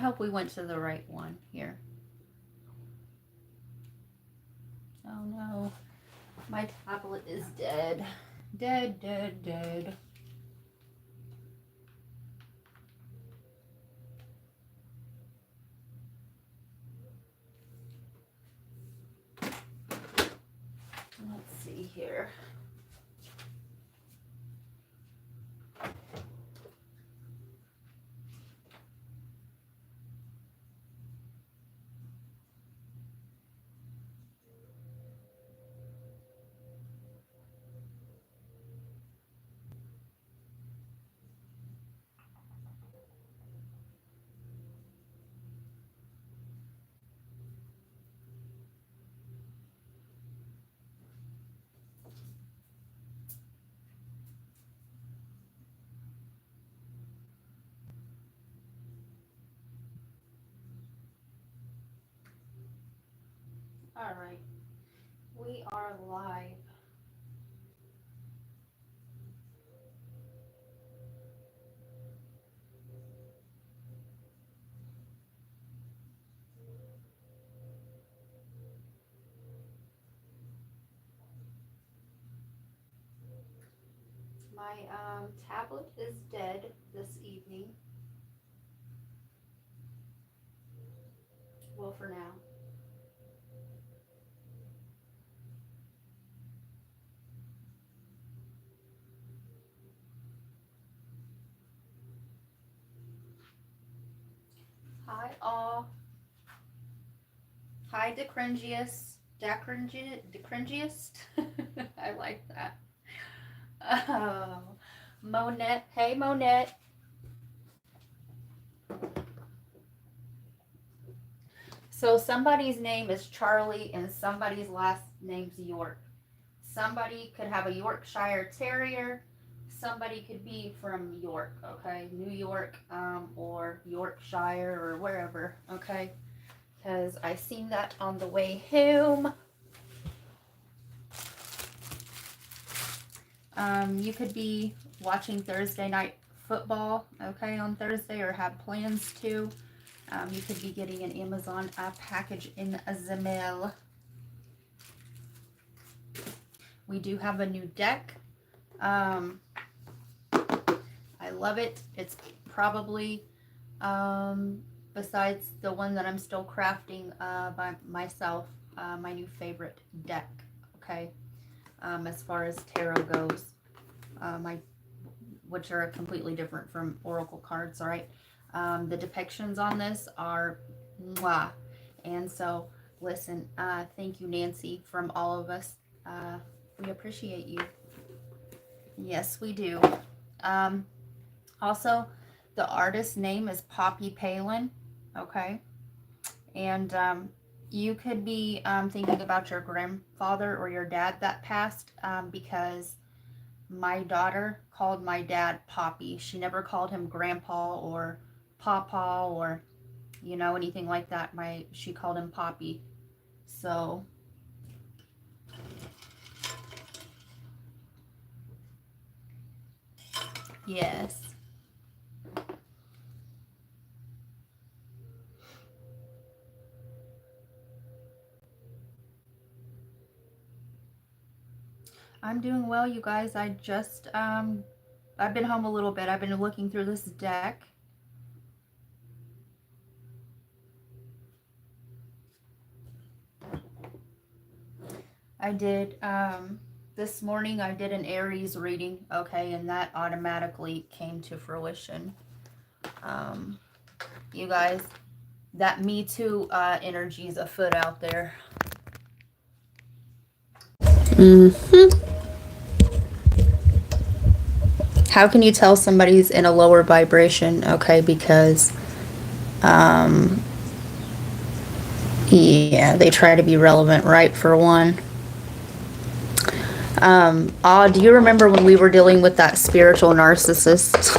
hope we went to the right one here. Oh no, my tablet is dead. Dead, dead, dead. Let's see here. All right, we are live. My tablet is dead this evening. Well, for now. Hi, all. Hi, Decringiest. I like that. Oh, Monette. Hey, Monette. So somebody's name is Charlie and somebody's last name's York. Somebody could have a Yorkshire Terrier. Somebody could be from York, okay? New York, or Yorkshire or wherever, okay? Because I seen that on the way home. You could be watching Thursday night football, okay, on Thursday, or have plans to. You could be getting an Amazon package in the mail. We do have a new deck. I love it. It's probably, besides the one that I'm still crafting by myself, my new favorite deck, okay, as far as tarot goes, which are completely different from oracle cards, all right? The depictions on this are mwah. And so, listen, thank you, Nancy, from all of us. We appreciate you. Yes, we do. Also, the artist's name is Poppy Palin, okay? And you could be thinking about your grandfather or your dad that passed, because my daughter called my dad Poppy. She never called him Grandpa or Papa or, you know, anything like that. She called him Poppy. So yes. I'm doing well, you guys. I just I've been home a little bit. I've been looking through this deck. I did this morning I did an Aries reading, okay, and that automatically came to fruition. You guys, that Me Too energy is afoot out there. How can you tell somebody's in a lower vibration? Okay, because yeah, they try to be relevant, right, for one. Do you remember when we were dealing with that spiritual narcissist?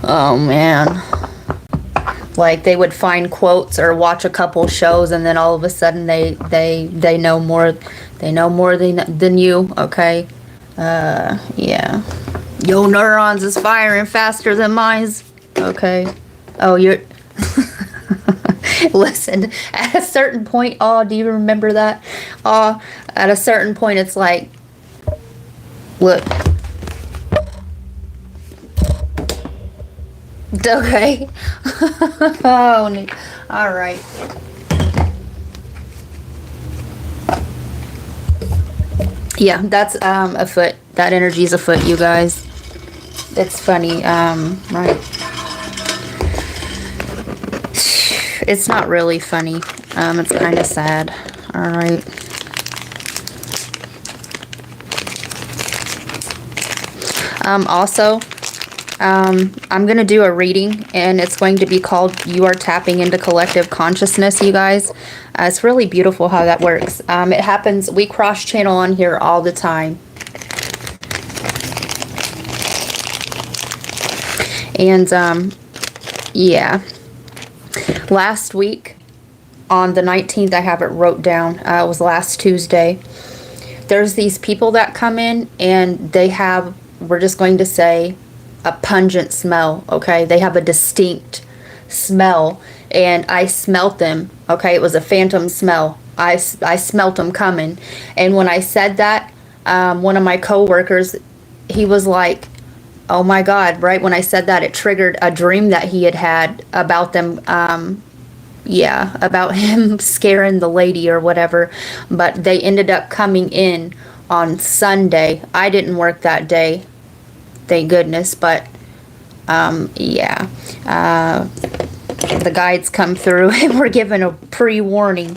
Oh man. Like they would find quotes or watch a couple shows and then all of a sudden they know more than you, okay? Yeah. Your neurons is firing faster than mine's. Okay. Oh, you're... Listen, at a certain point, oh, do you remember that? Oh, at a certain point, it's like, look. Okay. Oh, all right. Yeah, that's a foot. That energy is a foot, you guys. It's funny, right? It's not really funny. It's kind of sad. All right. Also, I'm going to do a reading, and it's going to be called You Are Tapping into Collective Consciousness, you guys. It's really beautiful how that works. It happens, we cross-channel on here all the time. And, yeah. Last week, on the 19th, I have it wrote down. It was last Tuesday. There's these people that come in, and they have, we're just going to say, a pungent smell, okay? They have a distinct smell, and I smelt them, okay? It was a phantom smell. I smelt them coming. And when I said that, one of my coworkers, he was like, oh my God, right? When I said that, it triggered a dream that he had had about them, yeah, about him scaring the lady or whatever. But they ended up coming in on Sunday. I didn't work that day, thank goodness, but yeah, the guides come through and we're given a pre-warning.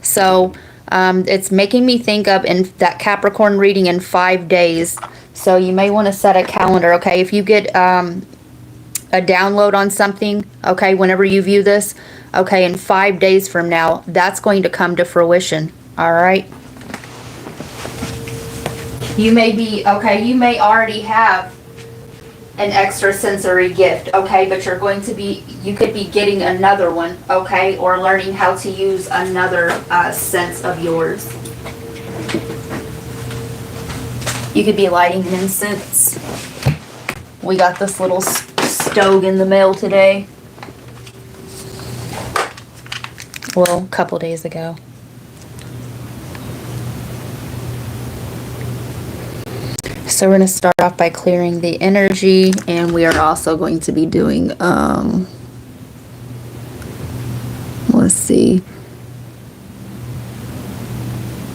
So it's making me think of in that Capricorn reading in 5 days. So you may want to set a calendar, okay? If you get a download on something, okay, whenever you view this, okay, in 5 days from now, that's going to come to fruition, all right? You may be, okay, you may already have an extrasensory gift, okay, but you're going to be, you could be getting another one, okay, or learning how to use another sense of yours. You could be lighting incense. We got this little stove in the mail today. Well, a couple days ago. So we're going to start off by clearing the energy, and we are also going to be doing, let's see.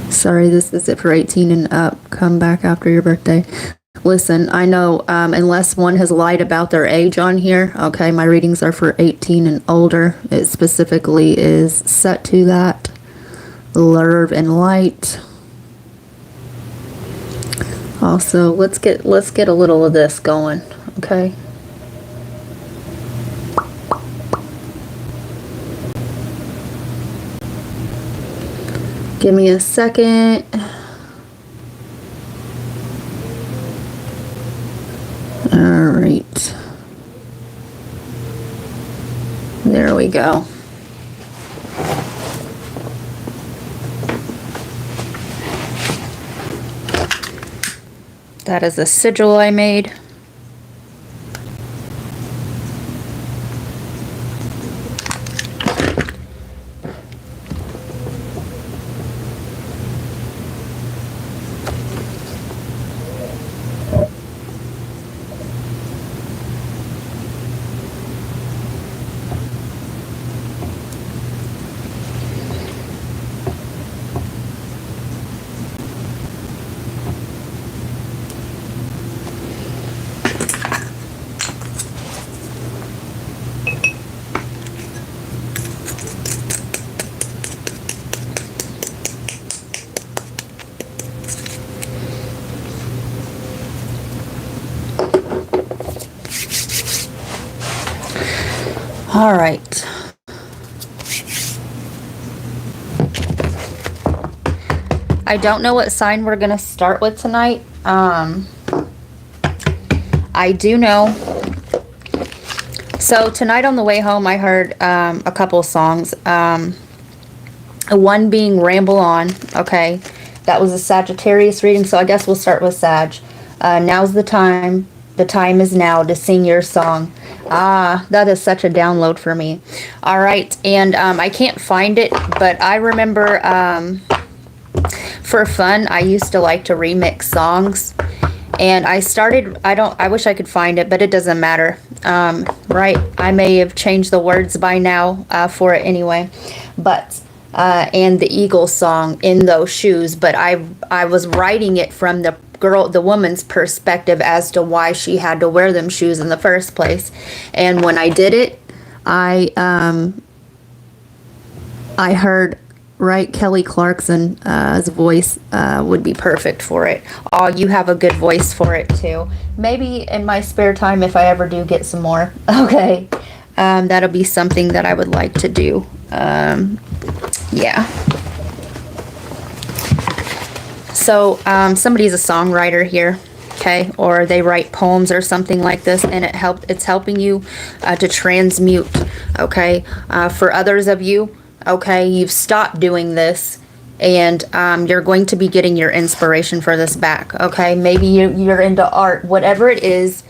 Sorry, this is it for 18 and up. Come back after your birthday. Listen, I know, unless one has lied about their age on here, okay, my readings are for 18 and older. It specifically is set to that. Love and light. Also, let's get a little of this going, okay? Give me a second. All right. There we go. That is a sigil I made. All right. I don't know what sign we're going to start with tonight. I do know. So tonight on the way home, I heard a couple songs. One being Ramble On. Okay. That was a Sagittarius reading, so I guess we'll start with Sag. Now's the time The time is now to sing your song. Ah, that is such a download for me. All right, and I can't find it, but I remember for fun, I used to like to remix songs. And I wish I could find it, but it doesn't matter. Right, I may have changed the words by now for it anyway. But, and the Eagles song, In Those Shoes, but I was writing it from the woman's perspective as to why she had to wear them shoes in the first place. And when I did it, I heard, right, Kelly Clarkson's voice would be perfect for it. Oh, you have a good voice for it too. Maybe in my spare time, if I ever do get some more. Okay. That'll be something that I would like to do. Yeah. So somebody's a songwriter here, okay, or they write poems or something like this, and it's helping you to transmute, okay. For others of you, okay, you've stopped doing this, and you're going to be getting your inspiration for this back, okay. Maybe you're into art, whatever it is,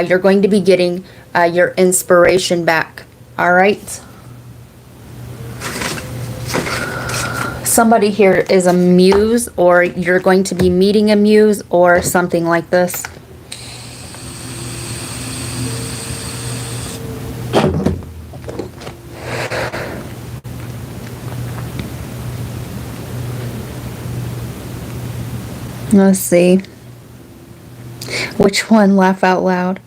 you're going to be getting your inspiration back. All right. Somebody here is a muse, or you're going to be meeting a muse or something like this. Let's see. Which one? Laugh out loud.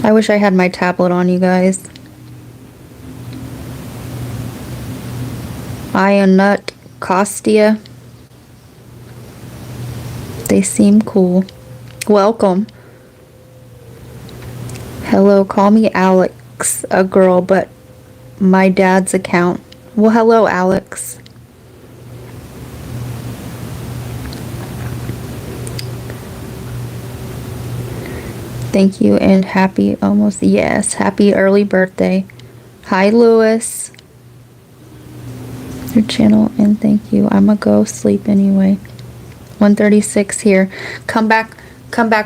I wish I had my tablet on, you guys. Ionut Costia. They seem cool. Welcome. Hello, call me Alex, a girl, but my dad's account. Well, hello, Alex. Thank you and happy happy early birthday. Hi, Lewis. Your channel, and thank you. I'm gonna go sleep anyway. 1:36 here. Come back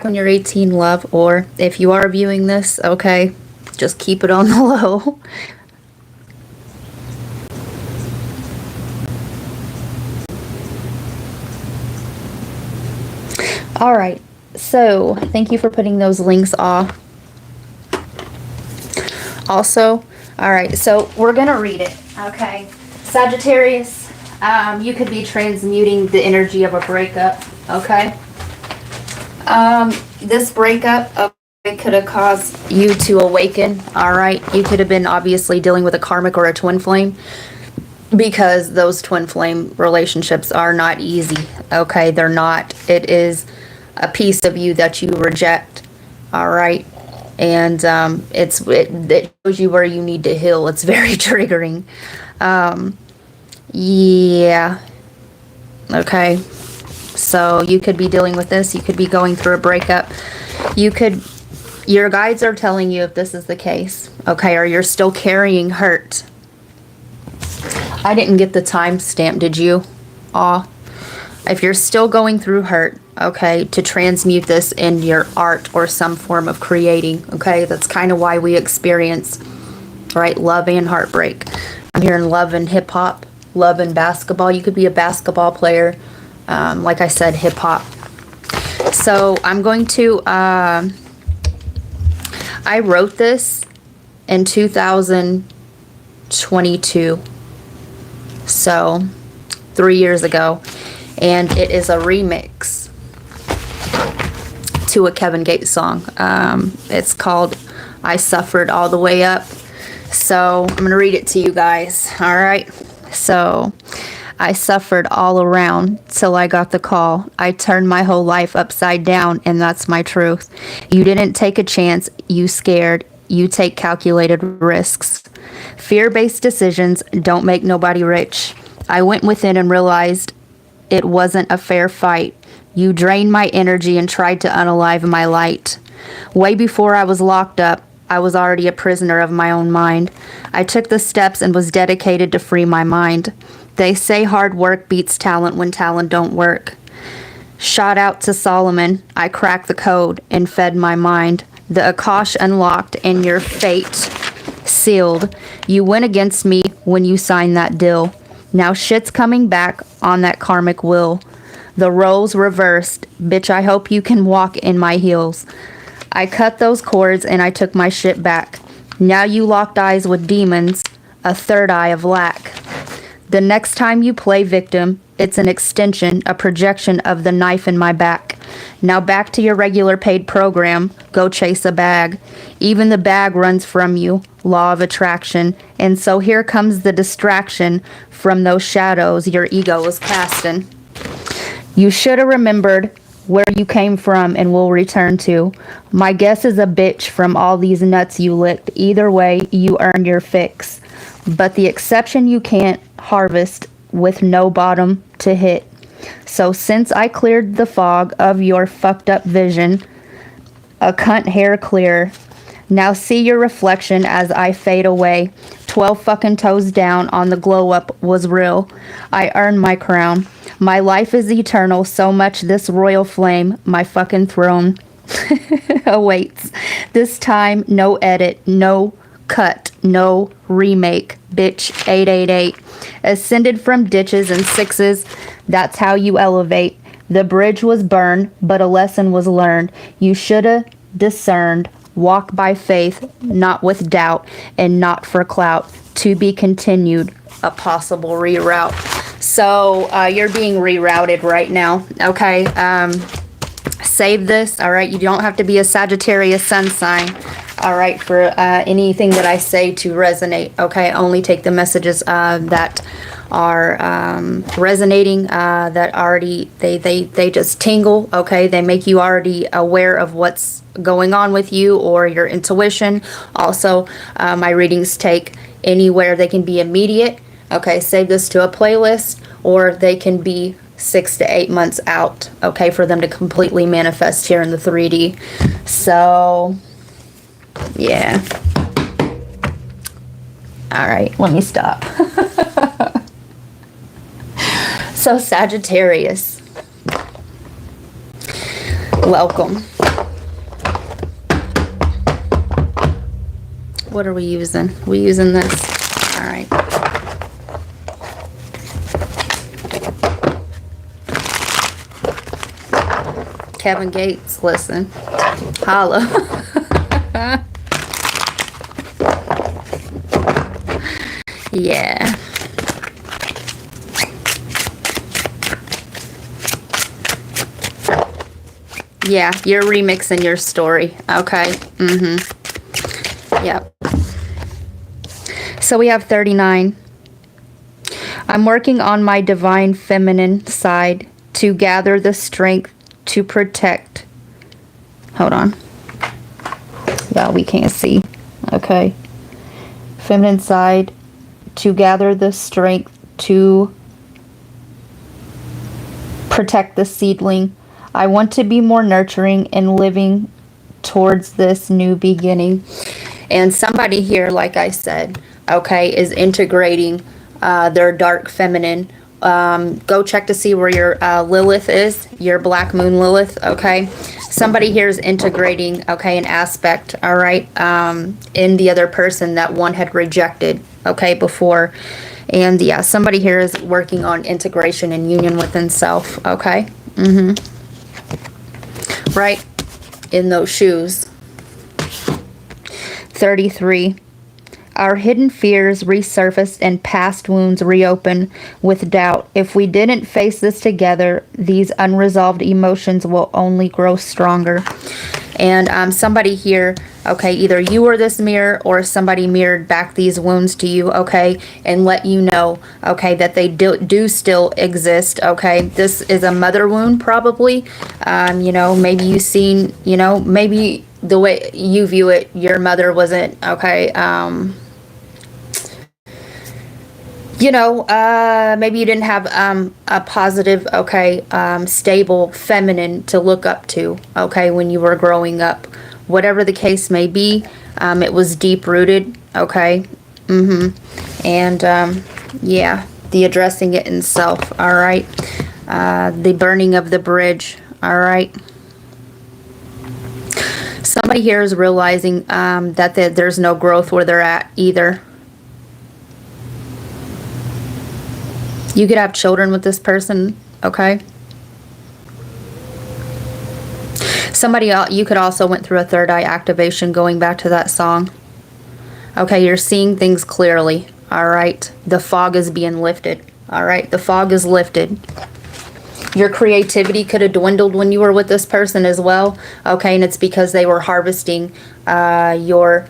when you're 18, love, or if you are viewing this, okay, just keep it on the low. All right, so thank you for putting those links off. Also, all right, so we're gonna read it, okay. Sagittarius, you could be transmuting the energy of a breakup, okay? This breakup could have caused you to awaken, all right? You could have been obviously dealing with a karmic or a twin flame, because those twin flame relationships are not easy, okay? They're not. It is a piece of you that you reject, all right? And it shows you where you need to heal. It's very triggering. Yeah. Okay. So you could be dealing with this. You could be going through a breakup. Your guides are telling you if this is the case, okay, or you're still carrying hurt. I didn't get the timestamp, did you? Aw. If you're still going through hurt, okay, to transmute this in your art or some form of creating, okay, that's kind of why we experience, right, love and heartbreak. I'm hearing love and hip hop, love and basketball. You could be a basketball player, like I said, hip hop. So I'm going to, I wrote this in 2022, so 3 years ago, and it is a remix to a Kevin Gates song. It's called I Suffered All the Way Up. So I'm going to read it to you guys. All right. So I suffered all around till I got the call. I turned my whole life upside down, and that's my truth. You didn't take a chance. You scared. You take calculated risks. Fear-based decisions don't make nobody rich. I went within and realized it wasn't a fair fight. You drained my energy and tried to unalive my light. Way before I was locked up, I was already a prisoner of my own mind. I took the steps and was dedicated to free my mind. They say hard work beats talent when talent don't work. Shot out to Solomon, I cracked the code and fed my mind. The Akash unlocked and your fate sealed. You went against me when you signed that deal. Now shit's coming back on that karmic will. The roles reversed. Bitch, I hope you can walk in my heels. I cut those cords and I took my shit back. Now you locked eyes with demons, a third eye of lack. The next time you play victim, it's an extension, a projection of the knife in my back. Now back to your regular paid program. Go chase a bag. Even the bag runs from you. Law of attraction. And so here comes the distraction from those shadows your ego is casting. You should have remembered where you came from and will return to. My guess is a bitch from all these nuts you licked. Either way, you earned your fix. But the exception you can't harvest with no bottom to hit. So since I cleared the fog of your fucked up vision, a cunt hair clear, now see your reflection as I fade away. 12 fucking toes down on the glow up was real. I earned my crown. My life is eternal, so much this royal flame, my fucking throne awaits. This time, no edit, no cut, no remake. Bitch, 888. Ascended from ditches and sixes, that's how you elevate. The bridge was burned, but a lesson was learned. You shoulda discerned. Walk by faith, not with doubt, and not for clout. To be continued, a possible reroute. So you're being rerouted right now, okay? Save this, all right? You don't have to be a Sagittarius sun sign, all right, for anything that I say to resonate, okay? Only take the messages that are resonating, that already, they just tingle, okay? They make you already aware of what's going on with you or your intuition. Also, my readings take anywhere. They can be immediate, okay? Save this to a playlist, or they can be 6 to 8 months out, okay, for them to completely manifest here in the 3D. So, yeah. All right, let me stop. So, Sagittarius, welcome. What are we using? We using this. All right. Kevin Gates, listen. Holla. Yeah. Yeah, you're remixing your story. Okay. Yep. So we have 39. I'm working on my divine feminine side to gather the strength to protect. Hold on. Yeah, we can't see. Okay. Feminine side to gather the strength to protect the seedling. I want to be more nurturing and living towards this new beginning. And somebody here, like I said, okay, is integrating their dark feminine. Go check to see where your Lilith is, your Black Moon Lilith, okay? Somebody here is integrating, okay, an aspect, all right, in the other person that one had rejected, okay, before. And yeah, somebody here is working on integration and union within self, okay? Right in those shoes. 33. Our hidden fears resurfaced and past wounds reopen with doubt. If we didn't face this together, these unresolved emotions will only grow stronger. And somebody here, okay, either you were this mirror or somebody mirrored back these wounds to you, okay, and let you know, okay, that they do still exist, okay. This is a mother wound probably. You know, maybe you've seen, you know, maybe the way you view it, your mother wasn't, okay, you know, maybe you didn't have a positive, okay, stable feminine to look up to, okay, when you were growing up. Whatever the case may be, it was deep-rooted, okay? And, yeah, the addressing it in self, all right? the burning of the bridge. All right. Somebody here is realizing that there's no growth where they're at either. You could have children with this person, okay? Somebody else, you could also went through a third eye activation, going back to that song. Okay, you're seeing things clearly, all right? The fog is being lifted, all right? The fog is lifted. Your creativity could have dwindled when you were with this person as well, okay? And it's because they were harvesting your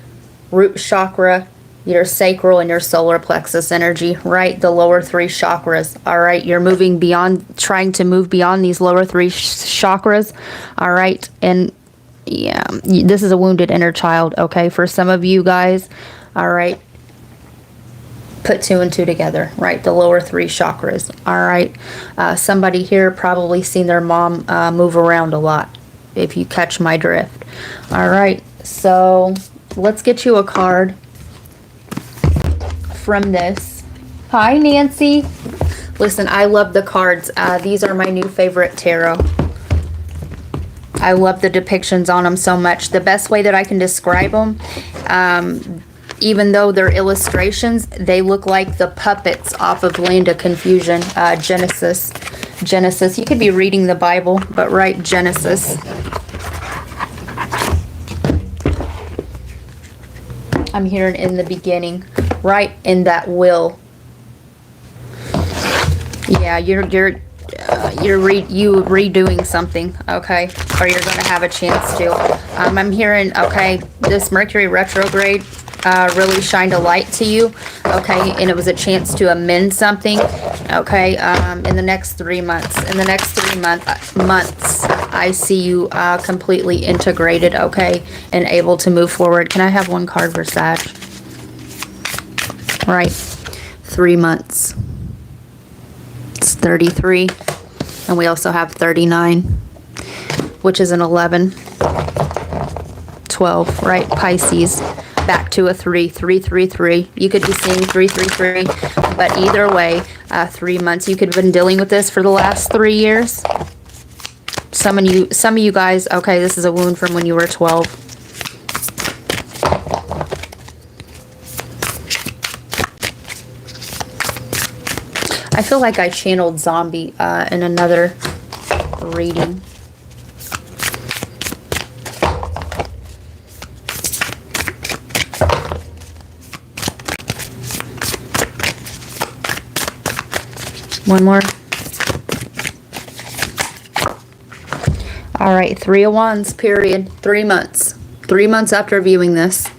root chakra, your sacral, and your solar plexus energy, right? The lower three chakras, all right? You're moving beyond, trying to move beyond these lower three chakras, all right? And yeah, this is a wounded inner child, okay? For some of you guys, all right? Put 2 and 2 together, right? The lower three chakras, all right? Somebody here probably seen their mom move around a lot, if you catch my drift. All right, so let's get you a card from this. Hi, Nancy. Listen, I love the cards. These are my new favorite tarot. I love the depictions on them so much. The best way that I can describe them, even though they're illustrations, they look like the puppets off of Land of Confusion, Genesis. Genesis. You could be reading the Bible, but write Genesis. I'm hearing in the beginning, right in that will. Yeah, you're redoing something, okay? Or you're going to have a chance to. I'm hearing, okay, this Mercury retrograde really shined a light to you, okay? And it was a chance to amend something, okay? In the next 3 months. In the next 3 months, I see you completely integrated, okay? And able to move forward. Can I have one card for Sag? Right. 3 months. It's 33. And we also have 39, which is an 11. 12, right? Pisces. Back to a 3, 3, 3, 3. You could be seeing 3, 3, 3, but either way, 3 months. You could have been dealing with this for the last 3 years. Some of you guys, okay, this is a wound from when you were 12. I feel like I channeled zombie in another reading. One more. All right, 3 of Wands, period. 3 months. 3 months after viewing this.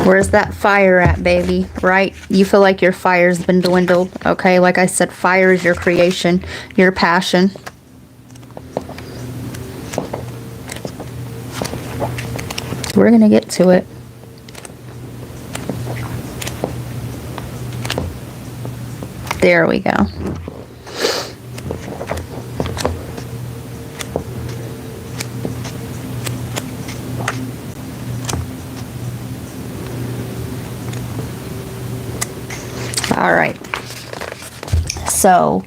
Where's that fire at, baby? Right? You feel like your fire's been dwindled. Okay, like I said, fire is your creation, your passion. We're gonna get to it. There we go. All right. So,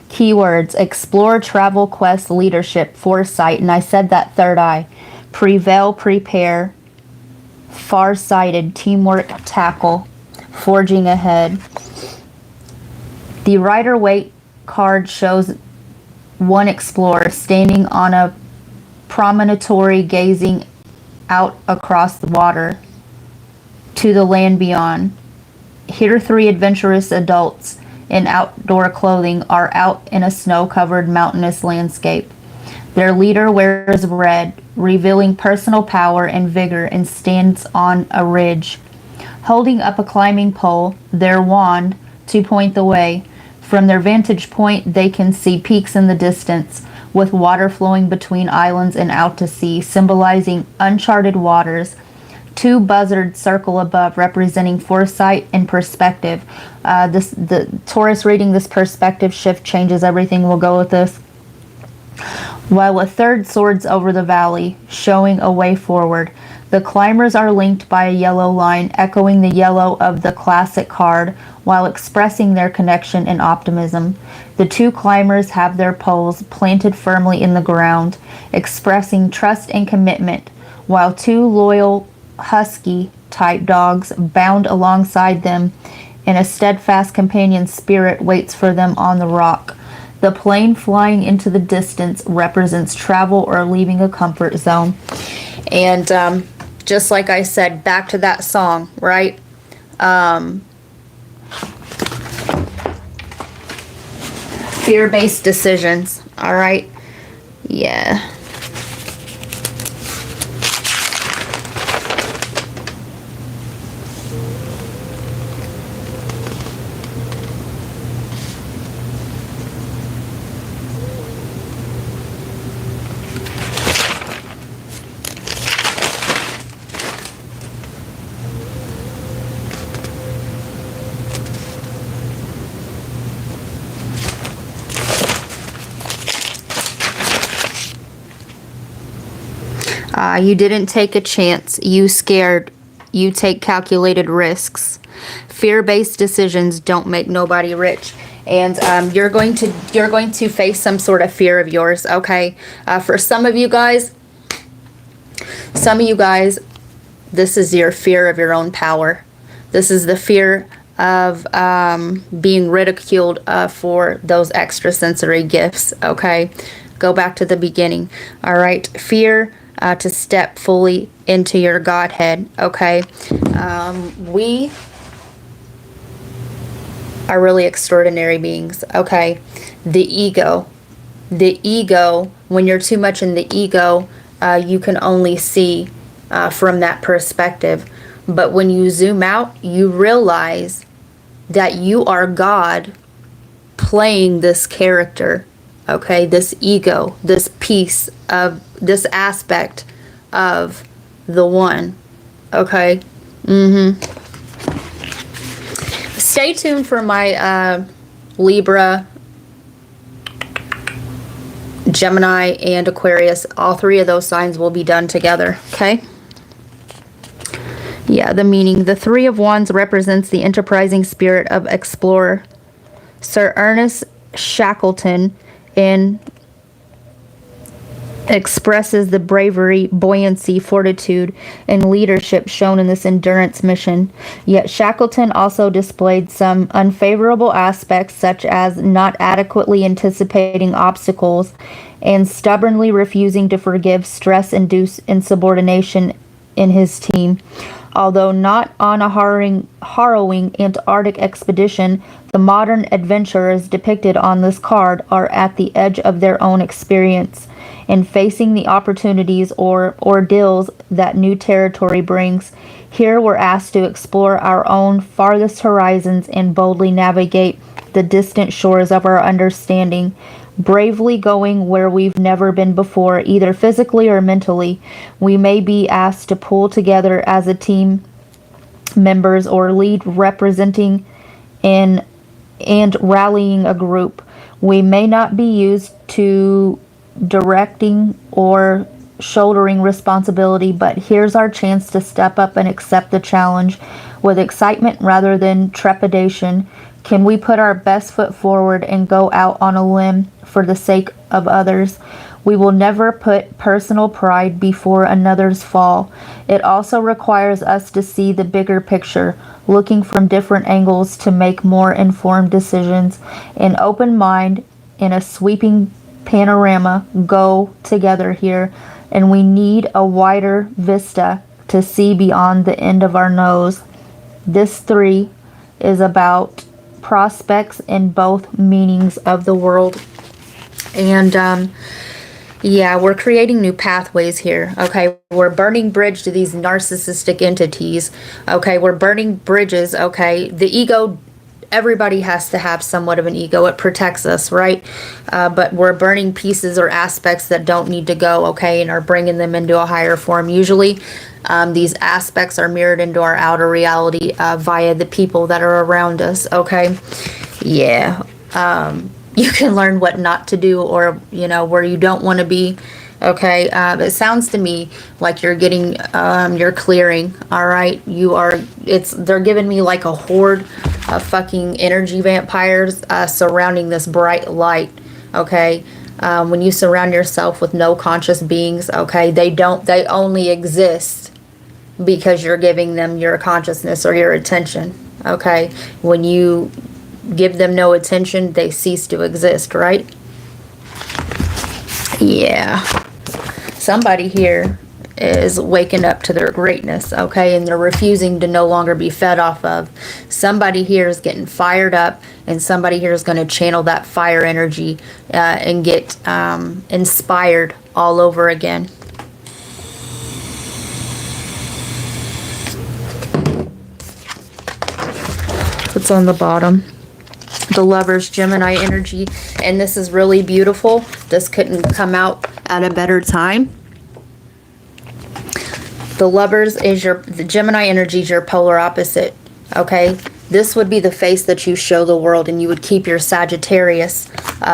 keywords: explore, travel, quest, leadership, foresight, and I said that third eye. Prevail, prepare, far-sighted, teamwork, tackle, forging ahead. The Rider-Waite card shows one explorer standing on a promontory gazing out across the water to the land beyond. Here 3 adventurous adults in outdoor clothing are out in a snow-covered mountainous landscape. Their leader wears red, revealing personal power and vigor, and stands on a ridge, holding up a climbing pole, their wand, to point the way. From their vantage point, they can see peaks in the distance, with water flowing between islands and out to sea, symbolizing uncharted waters. Two buzzards circle above, representing foresight and perspective. The Taurus reading, this perspective shift changes everything. We'll go with this. While a third soars over the valley, showing a way forward. The climbers are linked by a yellow line, echoing the yellow of the classic card, while expressing their connection and optimism. The two climbers have their poles planted firmly in the ground, expressing trust and commitment, while two loyal husky-type dogs bound alongside them, and a steadfast companion spirit waits for them on the rock. The plane flying into the distance represents travel or leaving a comfort zone. And just like I said, back to that song, right? Fear-based decisions, all right? Yeah. You didn't take a chance. You scared. You take calculated risks. Fear-based decisions don't make nobody rich. And you're going to face some sort of fear of yours. Okay. For some of you guys, this is your fear of your own power. This is the fear of being ridiculed for those extrasensory gifts. Okay. Go back to the beginning. All right. Fear to step fully into your Godhead, okay? We are really extraordinary beings, okay? The ego, when you're too much in the ego, you can only see from that perspective. But when you zoom out, you realize that you are God playing this character. Okay, this ego, this piece of this aspect of the one. Okay. Stay tuned for my Libra, Gemini, and Aquarius. All three of those signs will be done together. Okay. Yeah, the meaning. The Three of Wands represents the enterprising spirit of explorer. Sir Ernest Shackleton expresses the bravery, buoyancy, fortitude, and leadership shown in this endurance mission. Yet Shackleton also displayed some unfavorable aspects, such as not adequately anticipating obstacles and stubbornly refusing to forgive stress-induced insubordination in his team. Although not on a harrowing Antarctic expedition, the modern adventurers depicted on this card are at the edge of their own experience and facing the opportunities or ordeals that new territory brings. Here we're asked to explore our own farthest horizons and boldly navigate the distant shores of our understanding, bravely going where we've never been before, either physically or mentally. We may be asked to pull together as a team members or lead representing and rallying a group. We may not be used to directing or shouldering responsibility, but here's our chance to step up and accept the challenge with excitement rather than trepidation. Can we put our best foot forward and go out on a limb for the sake of others? We will never put personal pride before another's fall. It also requires us to see the bigger picture, looking from different angles to make more informed decisions. An open mind and a sweeping panorama go together here, and we need a wider vista to see beyond the end of our nose. This 3 is about prospects in both meanings of the world. And yeah, we're creating new pathways here. Okay, we're burning bridge to these narcissistic entities. Okay, we're burning bridges. Okay, the ego everybody has to have somewhat of an ego. It protects us, right? But we're burning pieces or aspects that don't need to go, okay, and are bringing them into a higher form. Usually these aspects are mirrored into our outer reality via the people that are around us, okay? Yeah. You can learn what not to do, or, you know, where you don't want to be. Okay, it sounds to me like you're getting, you're clearing, all right? They're giving me like a horde of fucking energy vampires surrounding this bright light, okay? When you surround yourself with no conscious beings, okay, they only exist because you're giving them your consciousness or your attention, okay? When you give them no attention, they cease to exist, right? Yeah. Somebody here is waking up to their greatness, okay? And they're refusing to no longer be fed off of. Somebody here is getting fired up, and somebody here is going to channel that fire energy and get inspired all over again. What's on the bottom? The Lovers, Gemini energy, and this is really beautiful. This couldn't come out at a better time. The Lovers is the Gemini energy is your polar opposite, okay? This would be the face that you show the world, and you would keep your Sagittarius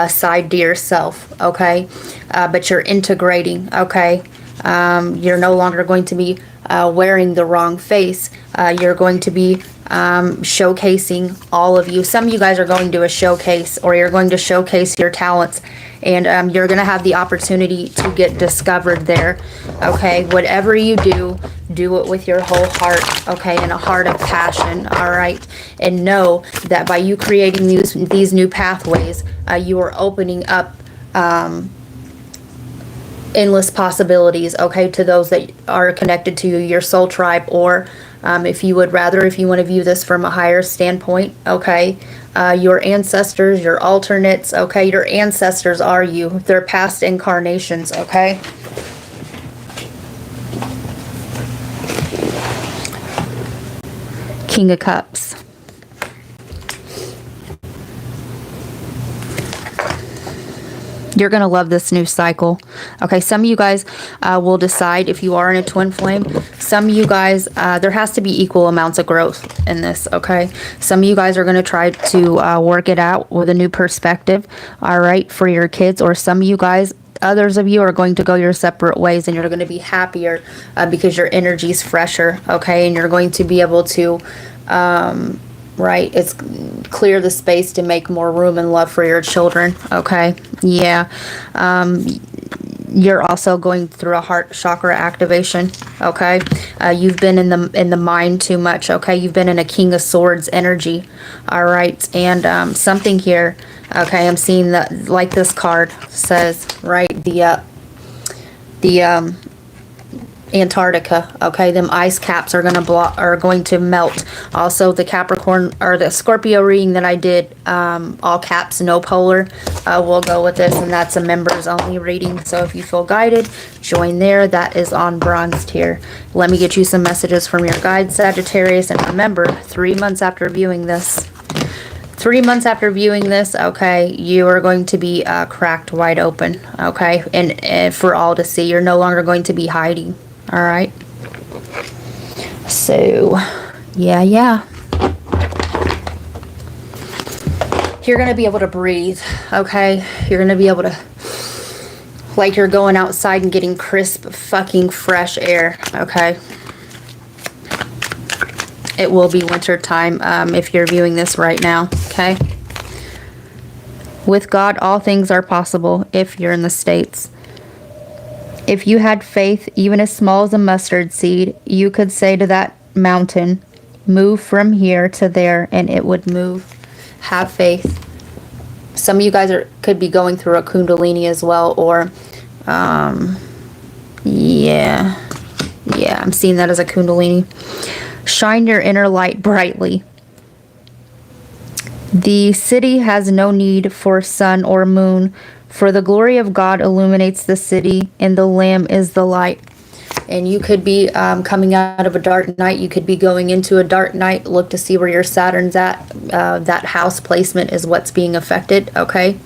side to yourself, okay? But you're integrating, okay? You're no longer going to be wearing the wrong face. You're going to be showcasing all of you. Some of you guys are going to a showcase, or you're going to showcase your talents, and you're going to have the opportunity to get discovered there, okay? Whatever you do, do it with your whole heart, okay, and a heart of passion, all right? And know that by you creating these new pathways, you are opening up endless possibilities, okay, to those that are connected to you, your soul tribe, or if you want to view this from a higher standpoint, okay, your ancestors, your alternates, okay, your ancestors are you, they're past incarnations, okay. King of Cups. You're going to love this new cycle. Okay, some of you guys will decide if you are in a twin flame. Some of you guys, there has to be equal amounts of growth in this, okay? Some of you guys are going to try to work it out with a new perspective, all right, for your kids. Or some of you guys, others of you are going to go your separate ways, and you're going to be happier because your energy's fresher, okay? And you're going to be able to... right, it's clear the space to make more room and love for your children, okay? Yeah. You're also going through a heart chakra activation, okay? You've been in the mind too much, okay? You've been in a King of Swords energy, all right? And something here, okay, I'm seeing that, like this card says, right, the Antarctica, okay, them ice caps are going to melt. Also, the Capricorn or the Scorpio reading that I did, all caps, no polar, will go with this, and that's a members only reading. So if you feel guided, join there. That is on bronze tier. Let me get you some messages from your guide, Sagittarius, and remember, 3 months after viewing this. 3 months after viewing this, okay, you are going to be cracked wide open, okay, and for all to see. You're no longer going to be hiding. All right. So, yeah. You're going to be able to breathe, okay? You're going to be able to, like you're going outside and getting crisp, fucking fresh air, okay? It will be winter time if you're viewing this right now, okay? With God, all things are possible if you're in the States. If you had faith, even as small as a mustard seed, you could say to that mountain, move from here to there, and it would move. Have faith. Some of you guys could be going through a kundalini as well, or, yeah, I'm seeing that as a kundalini. Shine your inner light brightly. The city has no need for sun or moon, for the glory of God illuminates the city, and the Lamb is the light. and you could be coming out of a dark night. You could be going into a dark night. Look to see where your Saturn's at. That house placement is what's being affected, okay?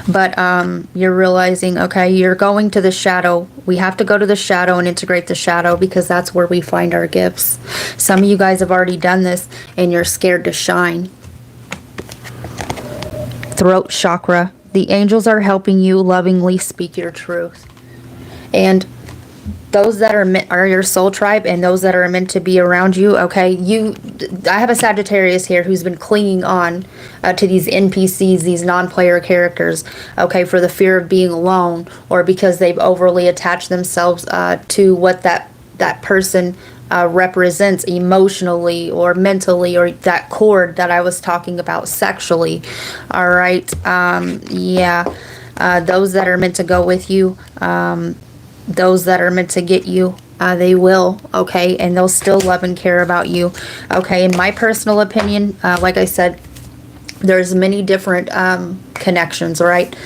But you're realizing, okay, you're going to the shadow. We have to go to the shadow and integrate the shadow because that's where we find our gifts. Some of you guys have already done this and you're scared to shine. Throat chakra. The angels are helping you lovingly speak your truth. And those that are your soul tribe and those that are meant to be around you, okay, I have a Sagittarius here who's been clinging on to these NPCs, these non-player characters, okay, for the fear of being alone or because they've overly attached themselves to what that person represents emotionally or mentally, or that cord that I was talking about sexually. All right. Yeah. Those that are meant to go with you, those that are meant to get you, they will, okay, and they'll still love and care about you, okay. In my personal opinion, like I said, there's many different connections, right?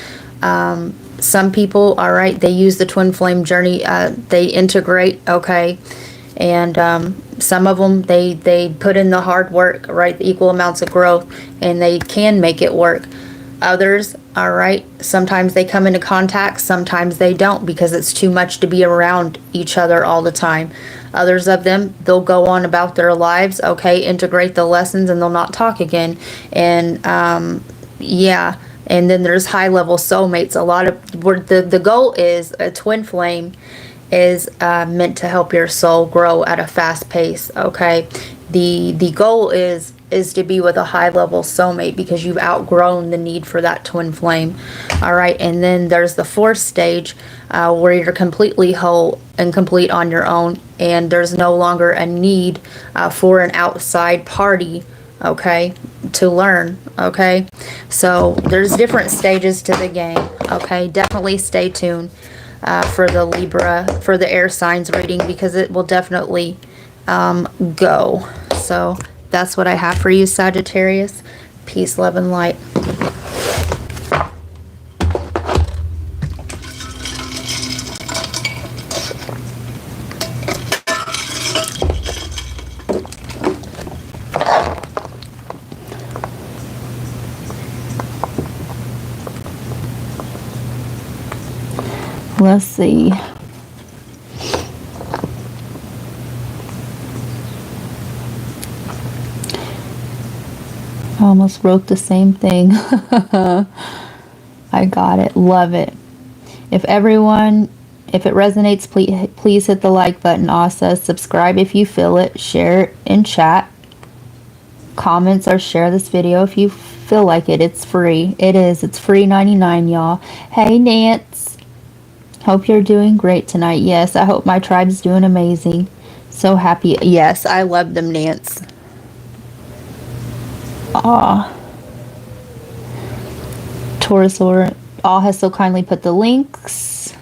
Some people, all right, they use the twin flame journey, they integrate, okay, and some of them, they put in the hard work, right, the equal amounts of growth, and they can make it work. Others, all right, sometimes they come into contact, sometimes they don't because it's too much to be around each other all the time. Others of them, they'll go on about their lives, okay, integrate the lessons, and they'll not talk again. And yeah, and then there's high-level soulmates. A lot of the goal is a twin flame is meant to help your soul grow at a fast pace, okay. The goal is to be with a high-level soulmate because you've outgrown the need for that twin flame. All right, and then there's the fourth stage where you're completely whole and complete on your own, and there's no longer a need for an outside party, okay, to learn, okay. So there's different stages to the game, okay. Definitely stay tuned for the Libra, for the air signs reading, because it will definitely go. So that's what I have for you, Sagittarius. Peace, love, and light. Let's see. I almost wrote the same thing. I got it. Love it. If it resonates, please hit the like button. Also, subscribe if you feel it. Share it in chat. Comments or share this video if you feel like it. It's free. It is. It's free 99, y'all. Hey, Nance. Hope you're doing great tonight. Yes, I hope my tribe's doing amazing. So happy. Yes, I love them, Nance. Taurus or all has so kindly put the links.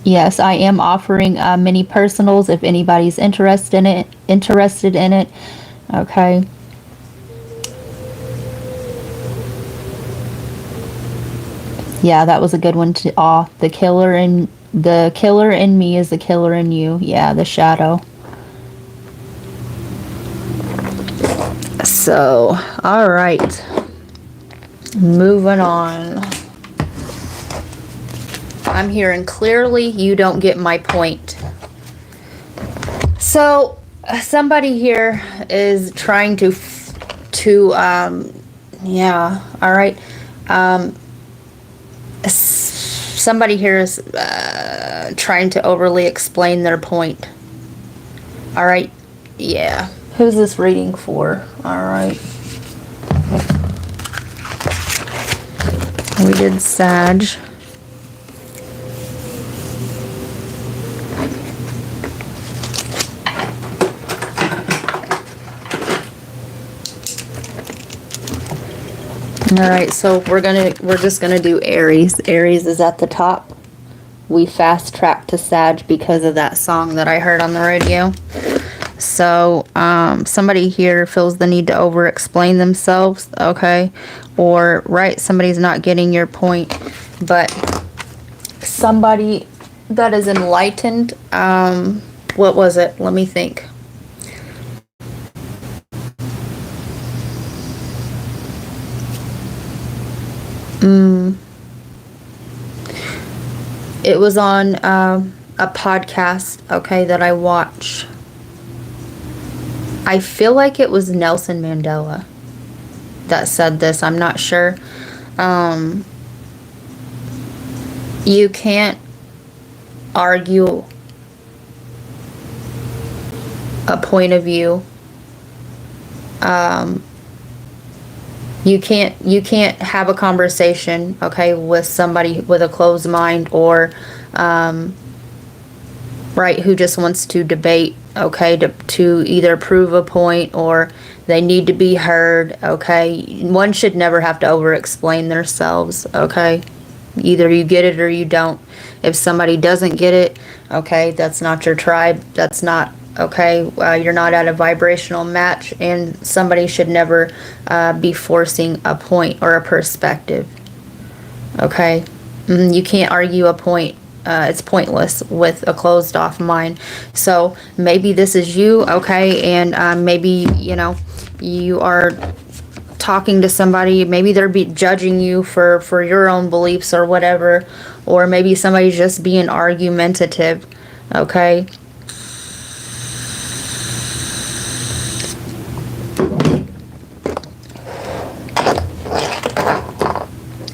Yes, I am offering mini personals if anybody's interested in it. Okay. Yeah, that was a good one to the killer in me is the killer in you. Yeah, the shadow. So, all right, moving on. I'm hearing clearly you don't get my point. So, somebody here is trying to yeah, all right. Somebody here is trying to overly explain their point. All right, yeah. Who's this reading for? All right. We did Sag. All right, so we're just gonna do Aries. Aries is at the top. We fast tracked to Sag because of that song that I heard on the radio. So somebody here feels the need to over explain themselves, okay, or right, somebody's not getting your point, but somebody that is enlightened. What was it? Let me think. It was on a podcast, okay, that I watch. I feel like it was Nelson Mandela that said this. I'm not sure. You can't argue a point of view. You can't have a conversation, okay, with somebody with a closed mind, or right, who just wants to debate, okay, to either prove a point or they need to be heard, okay. One should never have to over explain themselves, okay. Either you get it or you don't. If somebody doesn't get it, okay, that's not your tribe, that's not okay. You're not at a vibrational match, and somebody should never be forcing a point or a perspective, okay. You can't argue a point. It's pointless with a closed off mind. So maybe this is you, okay, and maybe, you know, you are talking to somebody, maybe they're judging you for your own beliefs or whatever, or maybe somebody's just being argumentative, okay.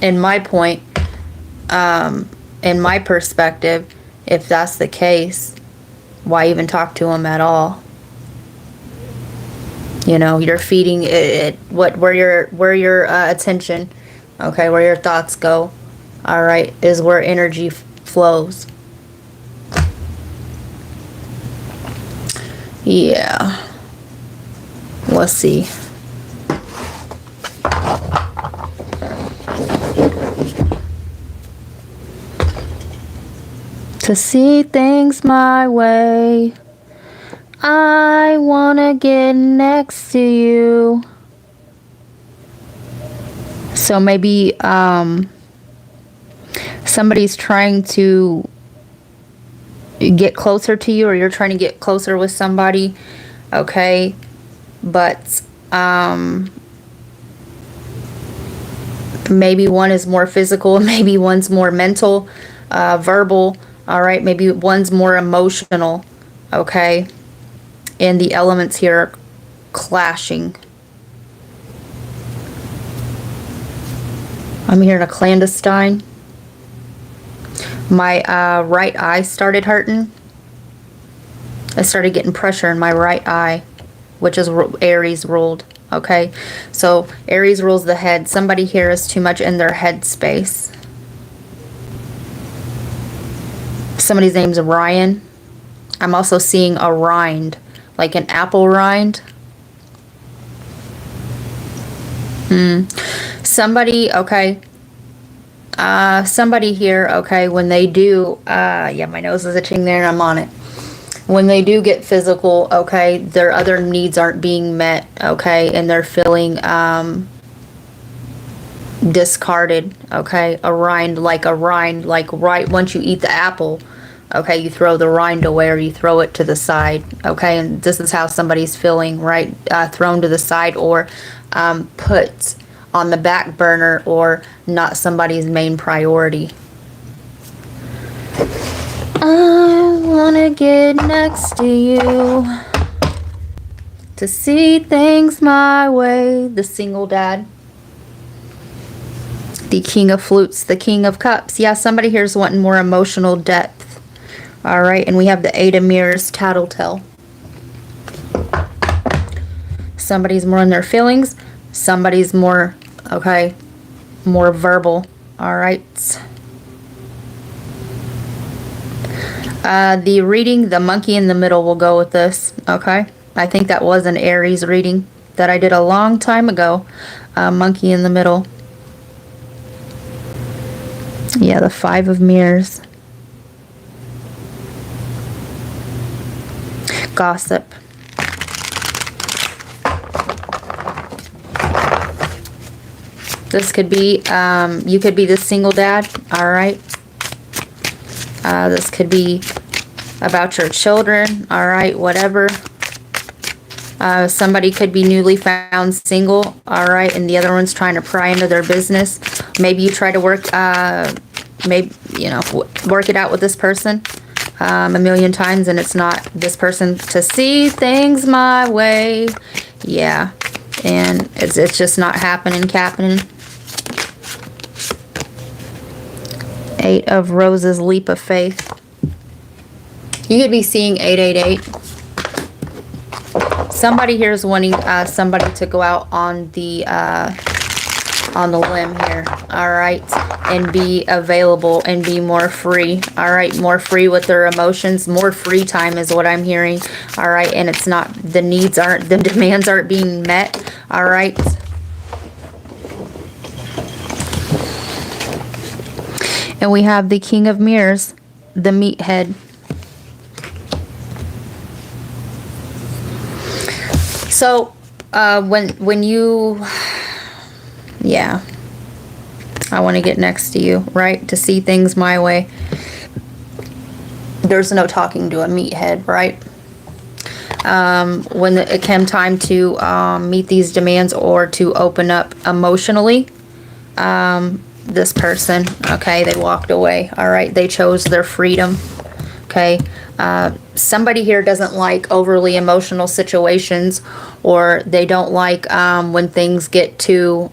In my point, in my perspective, if that's the case, why even talk to them at all? You know, you're feeding it where your attention, okay, where your thoughts go, all right, is where energy flows. Yeah. Let's see. To see things my way, I wanna get next to you. So maybe somebody's trying to get closer to you, or you're trying to get closer with somebody, okay, but maybe one is more physical, maybe one's more mental, verbal, all right, maybe one's more emotional, okay, and the elements here are clashing. I'm hearing a clandestine. My right eye started hurting. I started getting pressure in my right eye, which is Aries ruled, okay? So Aries rules the head. Somebody here is too much in their head space. Somebody's name's Ryan. I'm also seeing a rind, like an apple rind. Somebody, okay. Somebody here, okay, when they do, yeah, my nose is itching there and I'm on it. When they do get physical, okay, their other needs aren't being met, okay, and they're feeling discarded, okay. A rind, like right once you eat the apple, okay, you throw the rind away or you throw it to the side, okay, and this is how somebody's feeling, right? Thrown to the side, or put on the back burner, or not somebody's main priority. I wanna get next to you to see things my way. The single dad. The king of flutes, the king of cups. Yeah, somebody here's wanting more emotional depth. All right, and we have the Eight of Mirrors, tattletale. Somebody's more in their feelings. Somebody's more, okay, more verbal. All right. The reading, the monkey in the middle will go with this, okay? I think that was an Aries reading that I did a long time ago. Monkey in the middle. Yeah, the Five of Mirrors. Gossip. This could be, you could be the single dad, all right? This could be about your children, all right, whatever. Somebody could be newly found single, all right, and the other one's trying to pry into their business. Maybe you try to work, maybe, you know, work it out with this person a million times, and it's not this person to see things my way. Yeah, and it's just not happening. 8 of Roses, leap of faith. You could be seeing 888. Somebody here is wanting somebody to go out on the limb here, all right, and be available and be more free, all right, more free with their emotions, more free time is what I'm hearing, all right, and it's not, the needs aren't, the demands aren't being met, all right. And we have the King of Mirrors, the meathead. So, when you, yeah, I want to get next to you, right? To see things my way. There's no talking to a meathead, right? When it came time to meet these demands or to open up emotionally, this person, okay, they walked away, all right? They chose their freedom, okay? Somebody here doesn't like overly emotional situations, or they don't like when things get too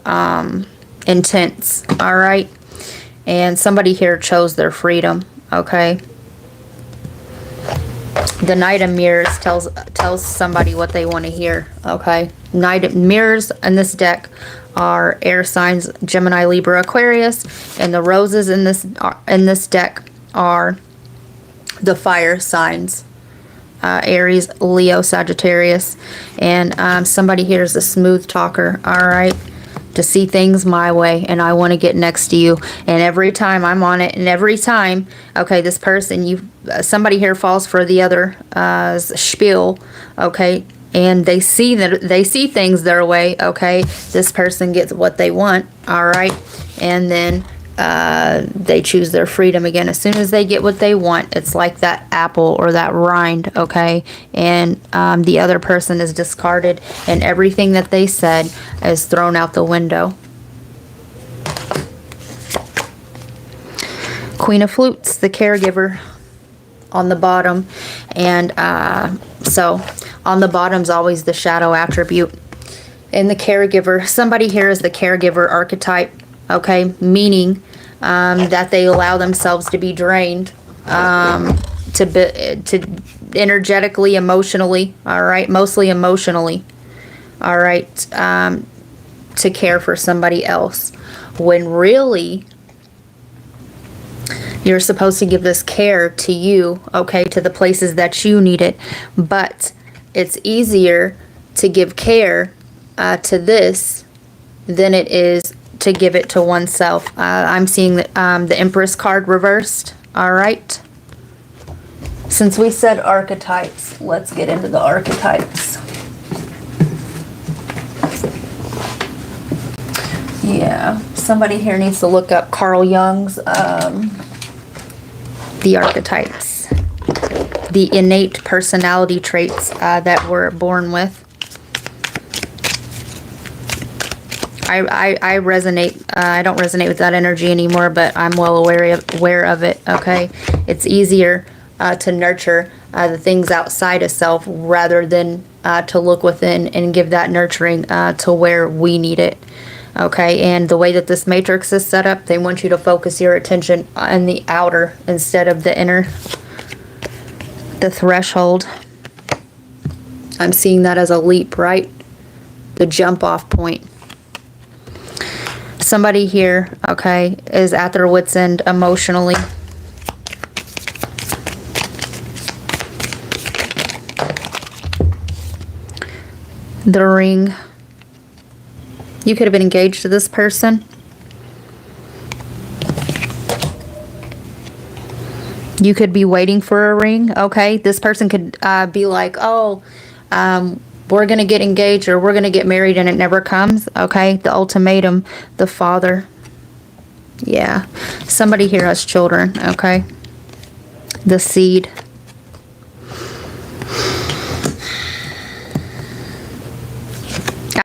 intense, all right? And somebody here chose their freedom, okay? The Knight of Mirrors tells somebody what they want to hear, okay? Knight of Mirrors in this deck are air signs, Gemini, Libra, Aquarius, and the roses in this deck are the fire signs, Aries, Leo, Sagittarius, and somebody here is a smooth talker, all right, to see things my way, and I want to get next to you, and every time I'm on it, and every time, okay, this person, somebody here falls for the other spiel, okay, and they see things their way, okay, this person gets what they want, all right, and then they choose their freedom again. As soon as they get what they want, it's like that apple or that rind, okay, and the other person is discarded, and everything that they said is thrown out the window. Queen of Flutes, the caregiver on the bottom, and so on the bottom's always the shadow attribute. And the caregiver, somebody here is the caregiver archetype, okay, meaning that they allow themselves to be drained, to energetically, emotionally, all right, mostly emotionally, all right, to care for somebody else, when really you're supposed to give this care to you, okay, to the places that you need it. But it's easier to give care to this than it is to give it to oneself. I'm seeing the Empress card reversed. All right. Since we said archetypes, let's get into the archetypes. Yeah, somebody here needs to look up Carl Jung's the archetypes, the innate personality traits that we're born with. I resonate, I don't resonate with that energy anymore, but I'm well aware of it, okay? It's easier to nurture the things outside of self rather than to look within and give that nurturing to where we need it, okay? And the way that this matrix is set up, they want you to focus your attention on the outer instead of the inner, the threshold. I'm seeing that as a leap, right? The jump off point. Somebody here, okay, is at their wit's end emotionally. The Ring. You could have been engaged to this person. You could be waiting for a ring, okay? This person could be like, oh, we're going to get engaged or we're going to get married, and it never comes, okay? The ultimatum, the father. Yeah. Somebody here has children, okay? The seed.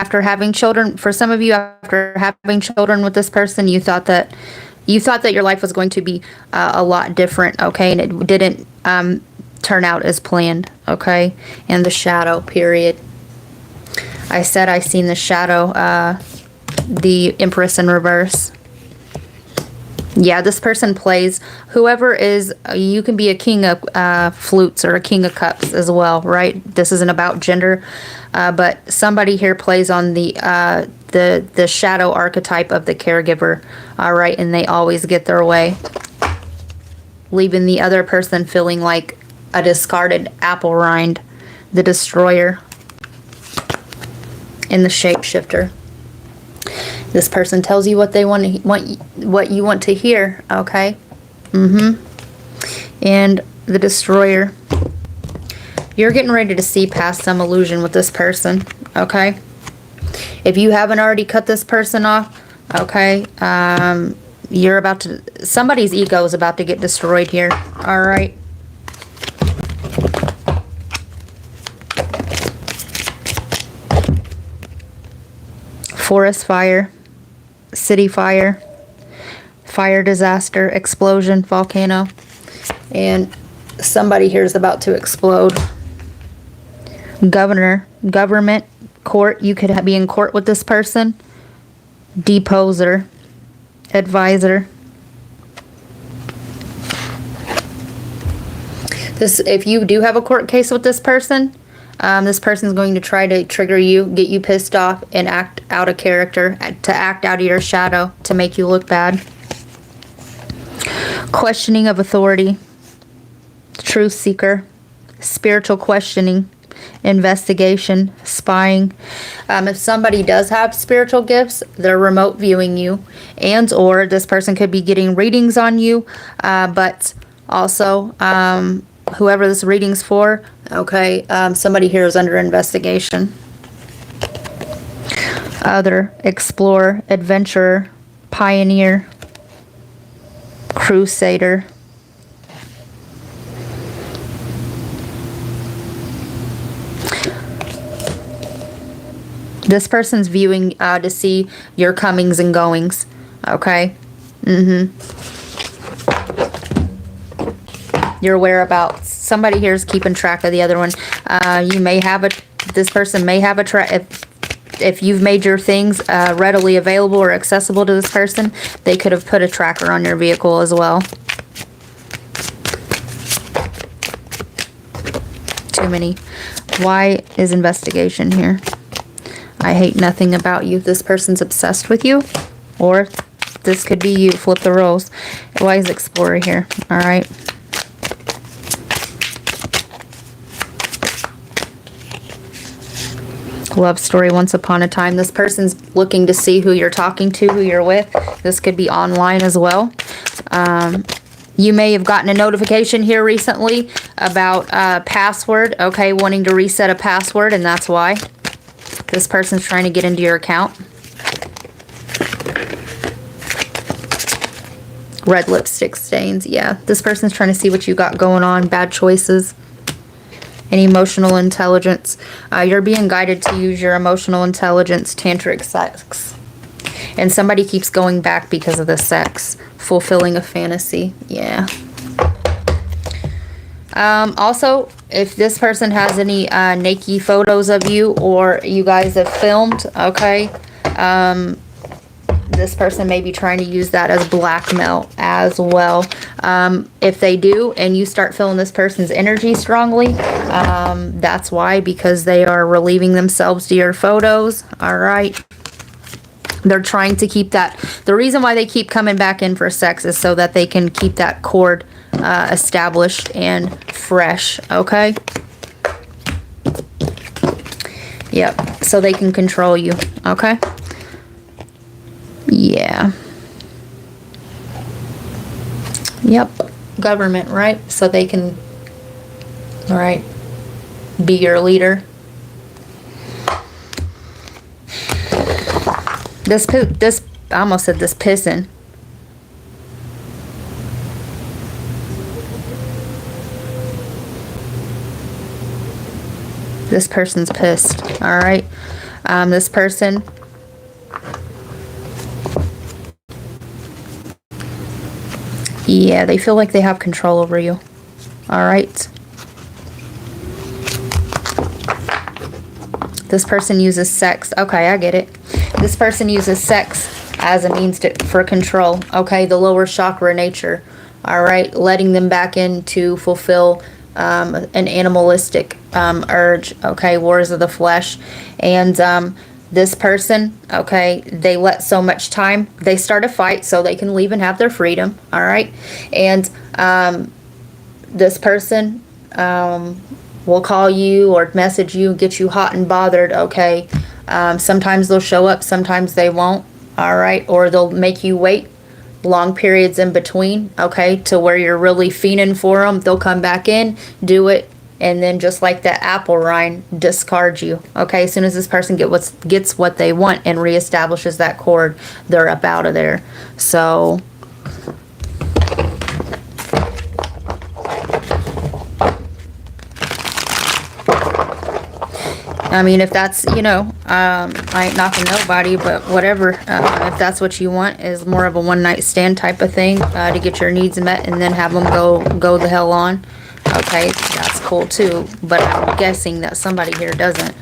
After having children, for some of you, after having children with this person, you thought that your life was going to be a lot different, okay? And it didn't turn out as planned, okay? And the shadow, period. I said I seen the shadow, the Empress in reverse. Yeah, this person plays, whoever is, you can be a king of flutes or a king of cups as well, right? This isn't about gender, but somebody here plays on the shadow archetype of the caregiver, all right? And they always get their way, leaving the other person feeling like a discarded apple rind, the destroyer, and the shapeshifter. This person tells you what they want what you want to hear, okay? And the destroyer. You're getting ready to see past some illusion with this person, okay? If you haven't already cut this person off, okay, you're about to, somebody's ego is about to get destroyed here, all right? Forest fire, city fire, fire disaster, explosion, volcano, and somebody here is about to explode. Governor, government, court, you could be in court with this person. Deposer, advisor. This, if you do have a court case with this person, this person's going to try to trigger you, get you pissed off, and act out of character, to act out of your shadow, to make you look bad. Questioning of authority, truth seeker, spiritual questioning, investigation, spying. If somebody does have spiritual gifts, they're remote viewing you, and or this person could be getting readings on you, but also whoever this reading's for, okay, somebody here is under investigation. Other, explorer, adventurer, pioneer, crusader. This person's viewing to see your comings and goings, okay? Your whereabouts. Somebody here is keeping track of the other one. You may have this person may have a track. If you've made your things readily available or accessible to this person, they could have put a tracker on your vehicle as well. Too many. Why is investigation here? I hate nothing about you. This person's obsessed with you, or this could be you. Flip the roles. Why is explorer here? All right. Love story, once upon a time. This person's looking to see who you're talking to, who you're with. This could be online as well. You may have gotten a notification here recently about a password, okay, wanting to reset a password, and that's why. This person's trying to get into your account. Red lipstick stains, yeah. This person's trying to see what you got going on, bad choices. And emotional intelligence. You're being guided to use your emotional intelligence, tantric sex. And somebody keeps going back because of the sex. Fulfilling a fantasy. Yeah. Also, if this person has any naked photos of you, or you guys have filmed, okay, this person may be trying to use that as blackmail as well. If they do, and you start feeling this person's energy strongly, that's why, because they are relieving themselves to your photos. All right. They're trying to keep that. The reason why they keep coming back in for sex is so that they can keep that cord established and fresh. Okay. Yep. So they can control you. Okay. Yeah. Yep. Government, right? So they can, all right, be your leader. This, I almost said this pissing. This person's pissed. All right. This person, yeah, they feel like they have control over you. All right. This person uses sex. Okay, I get it. This person uses sex as a means for control. Okay, the lower chakra nature. All right, letting them back in to fulfill an animalistic urge. Okay, wars of the flesh. And this person, okay, they let so much time. They start a fight so they can leave and have their freedom. All right, and this person will call you or message you, get you hot and bothered. Okay, sometimes they'll show up, sometimes they won't. All right, or they'll make you wait long periods in between, okay, to where you're really fiending for them. They'll come back in, do it, and then just like that apple rind, discard you. Okay, as soon as this person gets what they want and reestablishes that cord, they're up out of there. So I mean, if that's, you know, I ain't knocking nobody, but whatever. If that's what you want, is more of a one-night stand type of thing, to get your needs met and then have them go the hell on. Okay, that's cool too. But I'm guessing that somebody here doesn't.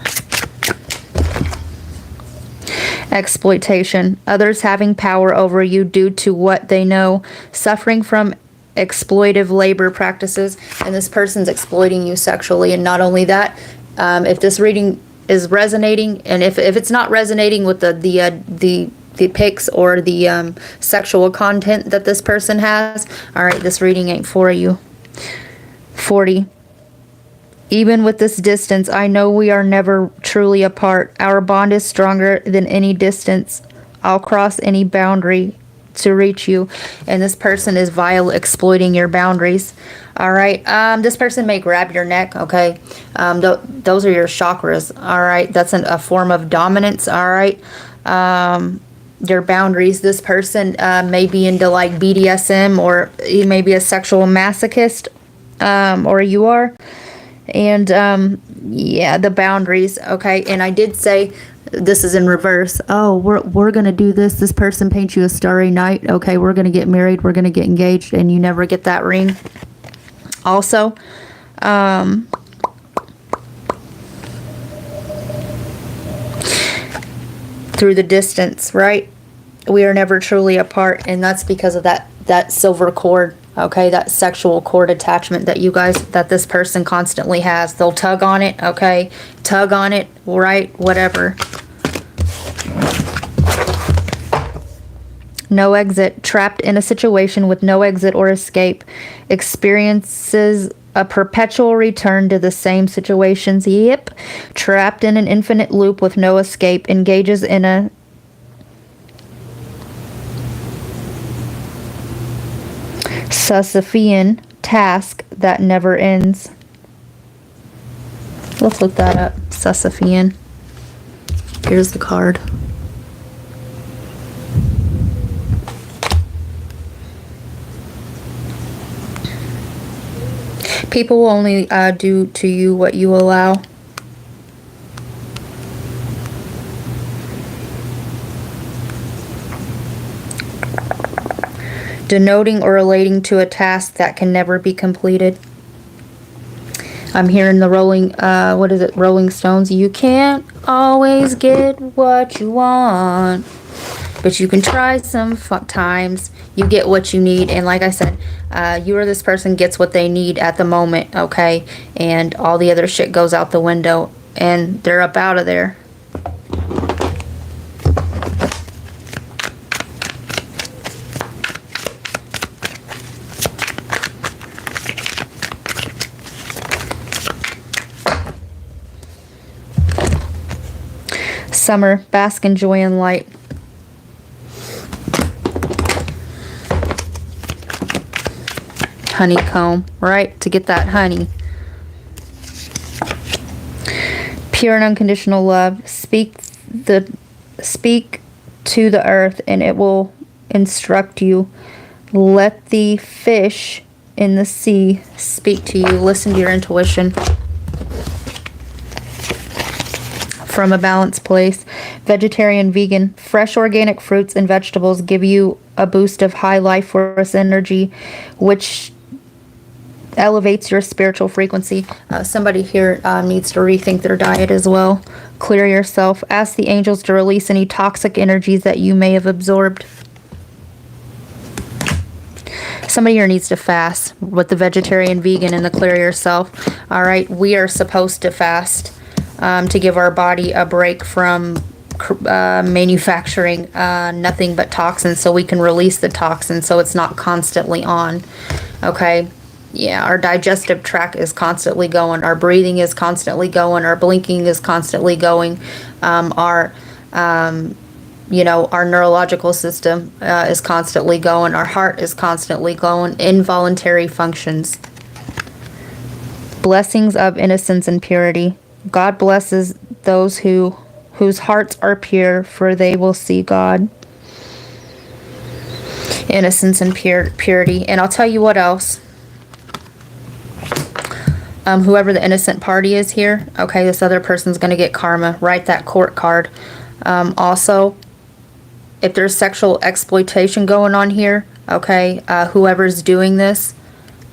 Exploitation. Others having power over you due to what they know. Suffering from exploitive labor practices. And this person's exploiting you sexually. And not only that, if this reading is resonating, and if it's not resonating with the pics or the sexual content that this person has, all right, this reading ain't for you. 40. Even with this distance, I know we are never truly apart. Our bond is stronger than any distance. I'll cross any boundary to reach you. And this person is vile, exploiting your boundaries. All right. This person may grab your neck. Okay. Those are your chakras. All right. That's a form of dominance. All right. Your boundaries. This person may be into like BDSM, or you may be a sexual masochist, or you are. And yeah, the boundaries. Okay. And I did say this is in reverse. Oh, we're gonna do this. This person paints you a starry night. Okay, we're gonna get married. We're gonna get engaged, and you never get that ring. Also, through the distance, right? We are never truly apart, and that's because of that silver cord. Okay, that sexual cord attachment that this person constantly has. They'll tug on it, okay? Tug on it, right? Whatever. No exit. Trapped in a situation with no exit or escape. Experiences a perpetual return to the same situations. Yep. Trapped in an infinite loop with no escape. Engages in a Sisyphean task that never ends. Let's look that up. Sisyphean. Here's the card. People will only do to you what you allow. Denoting or relating to a task that can never be completed. I'm hearing the Rolling Stones. You can't always get what you want, but you can try sometimes. You get what you need, and like I said, you or this person gets what they need at the moment, okay? And all the other shit goes out the window, and they're up out of there. Summer, bask in joy and light. Honeycomb, right? To get that honey. Pure and unconditional love. Speak to the earth and it will instruct you. Let the fish in the sea speak to you. Listen to your intuition. from a balanced place. Vegetarian, vegan, fresh organic fruits and vegetables give you a boost of high life force energy, which elevates your spiritual frequency. Somebody here needs to rethink their diet as well. Clear yourself. Ask the angels to release any toxic energies that you may have absorbed. Somebody here needs to fast with the vegetarian, vegan, and the clear yourself. All right, we are supposed to fast to give our body a break from manufacturing nothing but toxins, so we can release the toxins so it's not constantly on. Okay. Yeah, our digestive tract is constantly going. Our breathing is constantly going. Our blinking is constantly going. Our neurological system is constantly going. Our heart is constantly going. Involuntary functions. Blessings of innocence and purity. God blesses those whose hearts are pure, for they will see God. Innocence and purity. And I'll tell you what else. Whoever the innocent party is here, okay, this other person's going to get karma. Write that court card. Also, if there's sexual exploitation going on here, okay, whoever's doing this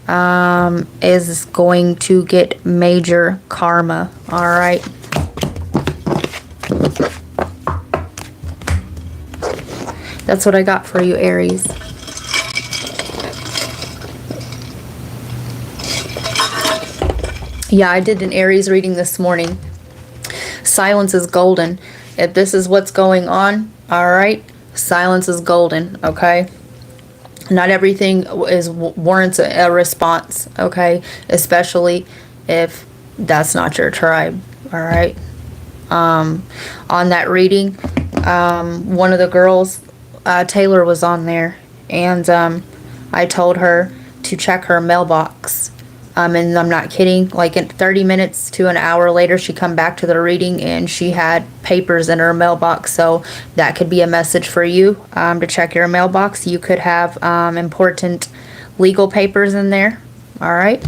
is going to get major karma. All right. That's what I got for you, Aries. Yeah, I did an Aries reading this morning. Silence is golden. If this is what's going on, all right, silence is golden, okay? Not everything warrants a response, okay? Especially if that's not your tribe, all right? On that reading, one of the girls, Taylor, was on there, and I told her to check her mailbox. And I'm not kidding, like in 30 minutes to an hour later, she come back to the reading and she had papers in her mailbox. So that could be a message for you to check your mailbox. You could have important legal papers in there. All right.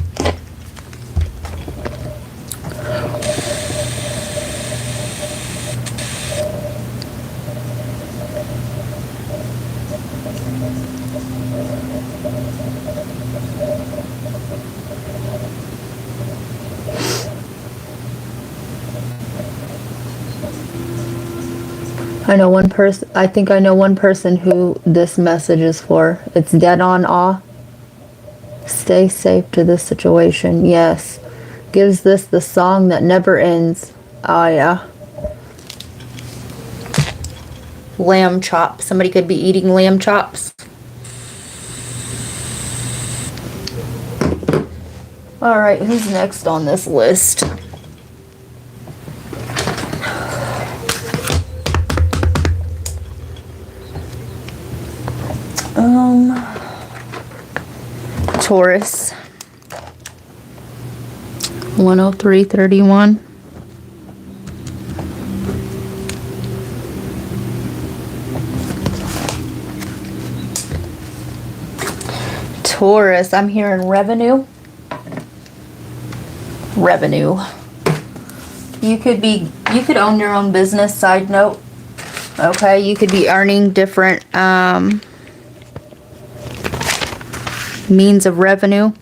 I think I know one person who this message is for. It's dead on awe. Stay safe to this situation. Yes. Gives this the song that never ends. Oh, yeah. Lamb chop. Somebody could be eating lamb chops. All right, who's next on this list? Taurus. 103.31. Taurus, I'm hearing revenue. Revenue. You could own your own business, side note. Okay, you could be earning different means of revenue.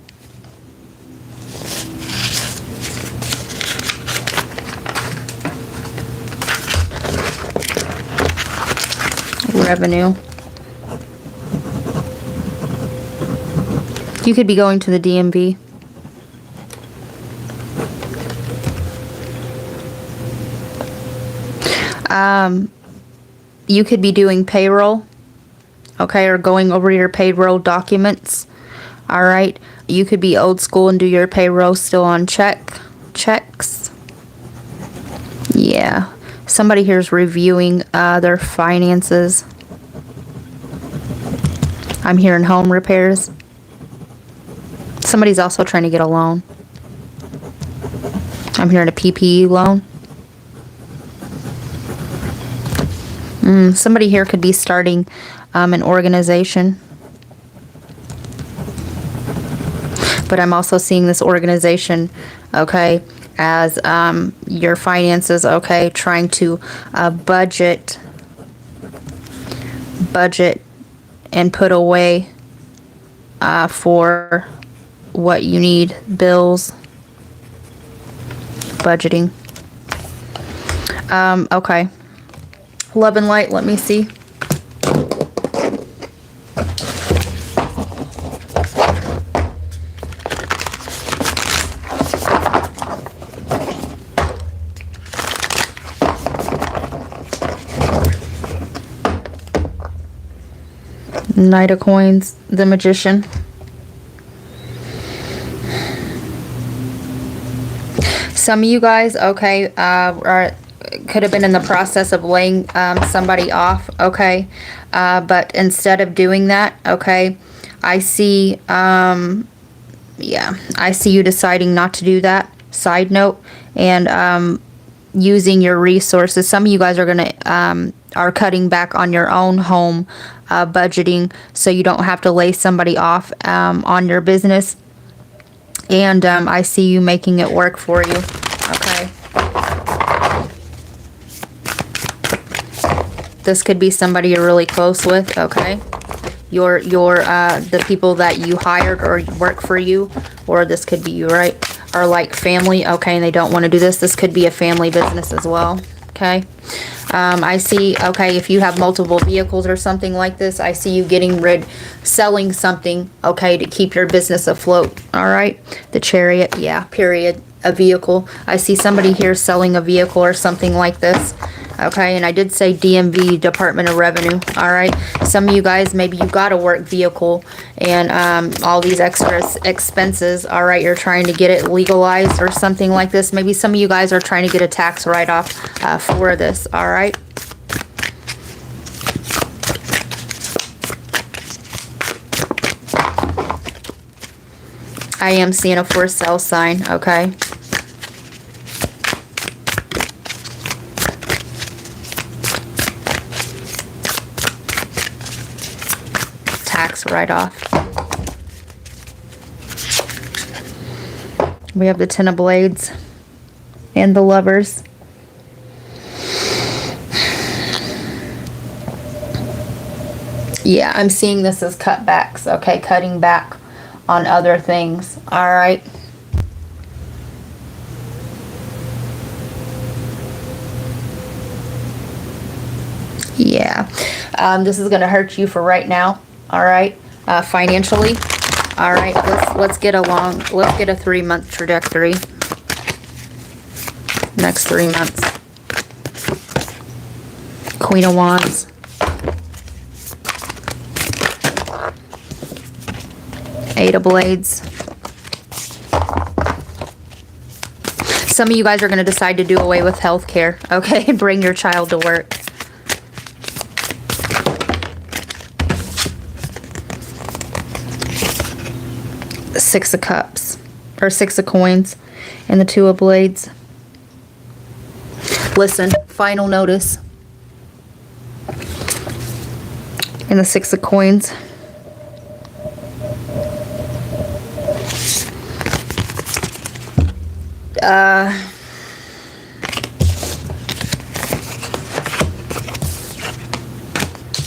Revenue. You could be going to the DMV. You could be doing payroll, okay, or going over your payroll documents. All right. You could be old school and do your payroll still on checks. Yeah. Somebody here is reviewing their finances. I'm hearing home repairs. Somebody's also trying to get a loan. I'm hearing a PPE loan. Somebody here could be starting an organization. But I'm also seeing this organization, okay, as your finances, okay? Trying to budget and put away for what you need, bills, budgeting. Okay. Love and light, let me see. Knight of Coins, the Magician. Some of you guys, okay, could have been in the process of laying somebody off, okay, but instead of doing that, okay, I see, yeah, I see you deciding not to do that. Side note, and using your resources. Some of you guys are gonna are cutting back on your own home budgeting, so you don't have to lay somebody off on your business. And I see you making it work for you. Okay. This could be somebody you're really close with. Okay. Your the people that you hired or work for you, or this could be you, right? Are like family. Okay, and they don't want to do this. This could be a family business as well. Okay. I see, okay, if you have multiple vehicles or something like this, I see you selling something, okay, to keep your business afloat. All right. The Chariot. Yeah, period. A vehicle. I see somebody here selling a vehicle or something like this. Okay, and I did say DMV, Department of Revenue. All right. Some of you guys, maybe you got a work vehicle and all these extra expenses. All right, you're trying to get it legalized or something like this. Maybe some of you guys are trying to get a tax write-off for this. All right. I am seeing a for sale sign. Okay. Tax write-off. We have the Ten of Blades and the Lovers. Yeah, I'm seeing this as cutbacks. Okay, cutting back on other things. All right. Yeah, this is going to hurt you for right now. All right, financially. All right, let's get a 3-month trajectory. Next 3 months. Queen of Wands. Eight of Blades. Some of you guys are going to decide to do away with health care, okay, and bring your child to work. Six of Cups, or Six of Coins, and the Two of Blades. Listen, final notice. And the Six of Coins.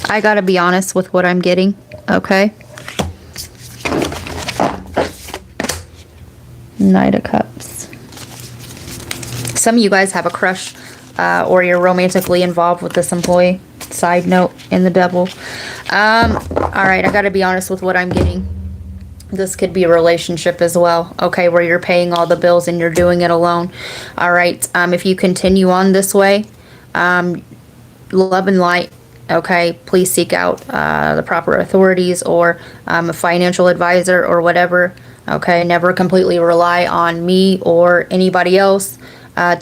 I gotta be honest with what I'm getting, okay? Knight of Cups. Some of you guys have a crush or you're romantically involved with this employee. Side note, in the Devil. Alright, I gotta be honest with what I'm getting. This could be a relationship as well, okay, where you're paying all the bills and you're doing it alone. Alright, if you continue on this way, love and light, okay, please seek out the proper authorities or a financial advisor or whatever. Okay, never completely rely on me or anybody else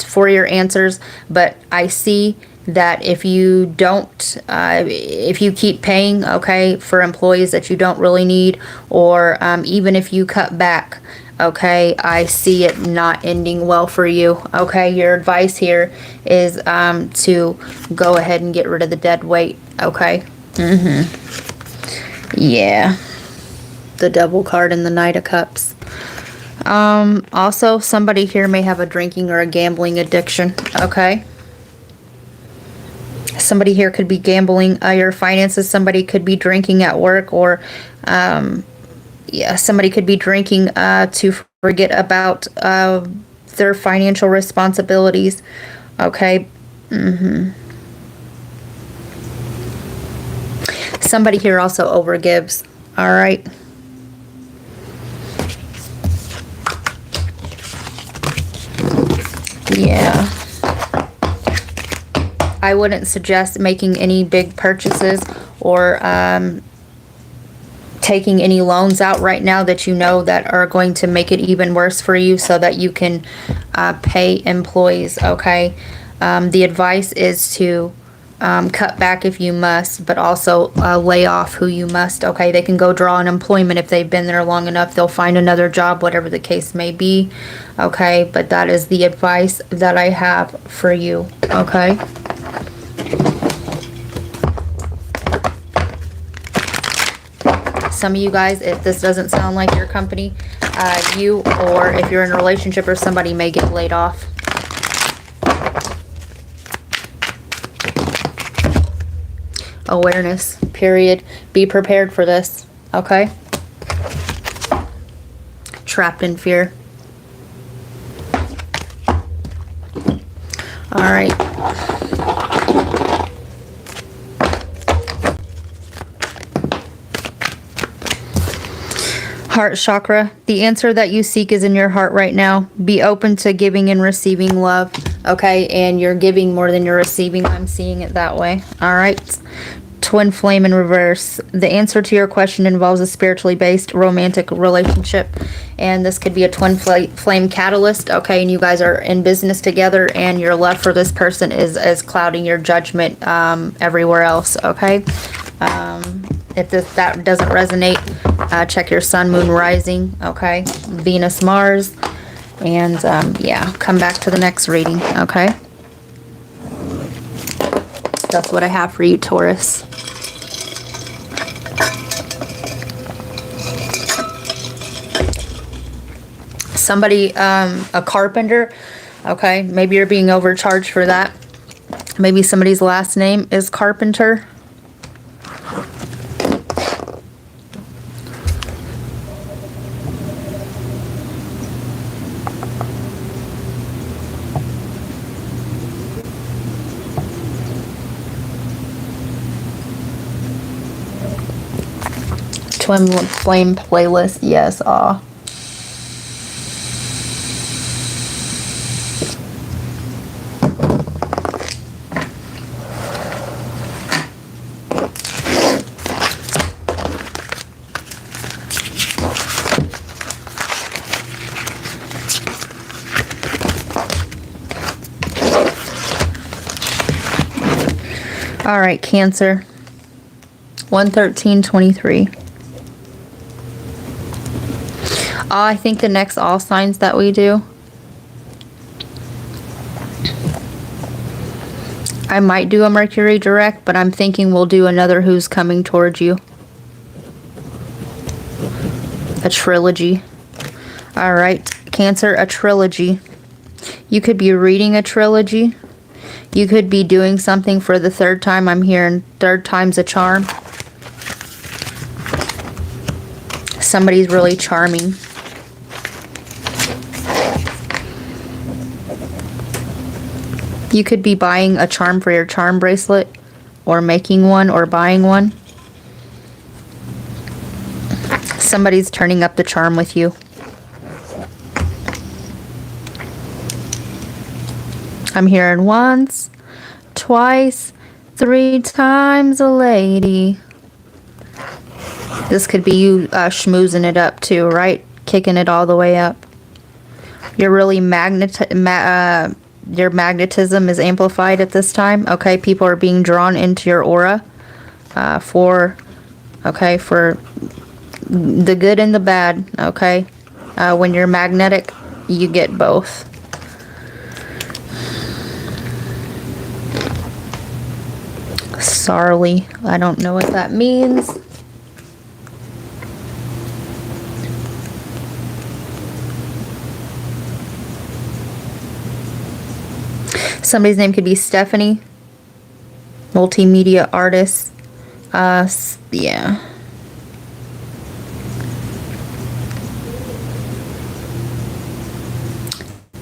for your answers. But I see that if you don't, if you keep paying, okay, for employees that you don't really need, or even if you cut back, okay, I see it not ending well for you. Okay, your advice here is to go ahead and get rid of the dead weight. Okay. Yeah. The Devil card and the Knight of Cups. Also, somebody here may have a drinking or a gambling addiction, okay? Somebody here could be gambling your finances. Somebody could be drinking at work, or yeah, somebody could be drinking to forget about their financial responsibilities, okay? Somebody here also overgives, all right? Yeah. I wouldn't suggest making any big purchases or taking any loans out right now that you know that are going to make it even worse for you, so that you can pay employees, okay? The advice is to cut back if you must, but also lay off who you must, okay? They can go draw unemployment if they've been there long enough. They'll find another job, whatever the case may be, okay? But that is the advice that I have for you, okay? Some of you guys, if this doesn't sound like your company, you, or if you're in a relationship or somebody, may get laid off. Awareness, period. Be prepared for this, okay? Trapped in fear. All right. Heart chakra. The answer that you seek is in your heart right now. Be open to giving and receiving love, okay? And you're giving more than you're receiving. I'm seeing it that way, all right? Twin flame in reverse. The answer to your question involves a spiritually based romantic relationship, and this could be a twin flame catalyst, okay? And you guys are in business together, and your love for this person is clouding your judgment everywhere else, okay? If that doesn't resonate, check your sun, moon, rising, okay? Venus, Mars, and yeah, come back to the next reading, okay? That's what I have for you, Taurus. Somebody, a carpenter, okay? Maybe you're being overcharged for that. Maybe somebody's last name is Carpenter. Twin flame playlist, yes, aw. All right, Cancer. 11323. I think the next all signs that we do, I might do a Mercury direct, but I'm thinking we'll do another Who's Coming Towards You. A trilogy. All right, Cancer, a trilogy. You could be reading a trilogy. You could be doing something for the third time. I'm hearing third time's a charm. Somebody's really charming. You could be buying a charm for your charm bracelet, or making one, or buying one. Somebody's turning up the charm with you. I'm hearing once, twice, 3 times a lady. This could be you schmoozing it up too, right? Kicking it all the way up. You're really your magnetism is amplified at this time. Okay, people are being drawn into your aura for the good and the bad. Okay, when you're magnetic, you get both. Sorry, I don't know what that means. Somebody's name could be Stephanie. Multimedia artist. Yeah.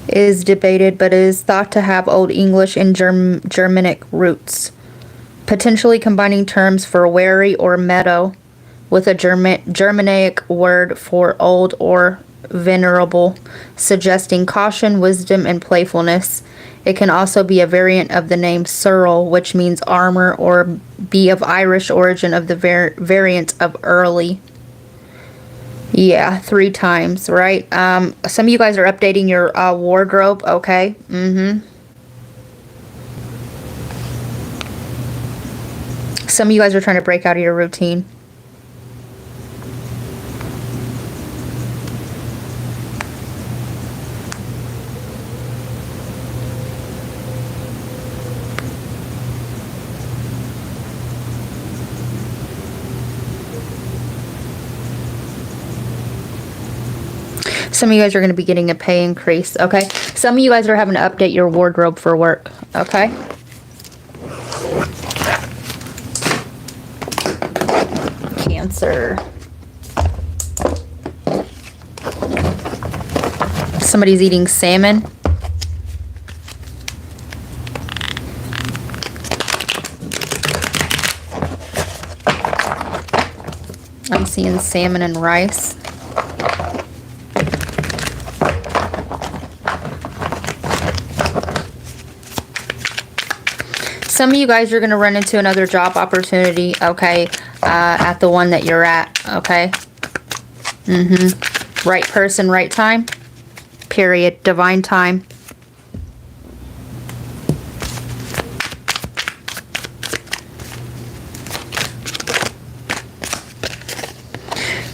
Is debated, but is thought to have Old English and Germanic roots, potentially combining terms for wary or meadow with a Germanic word for old or venerable, suggesting caution, wisdom, and playfulness. It can also be a variant of the name Searle, which means armor, or be of Irish origin of the variant of early. Yeah, 3 times, right? Some of you guys are updating your wardrobe, okay? Some of you guys are trying to break out of your routine. Some of you guys are going to be getting a pay increase, okay? Some of you guys are having to update your wardrobe for work, okay? Cancer. Somebody's eating salmon. I'm seeing salmon and rice. Some of you guys are going to run into another job opportunity, okay, at the one that you're at, okay? Right person, right time, period, divine time.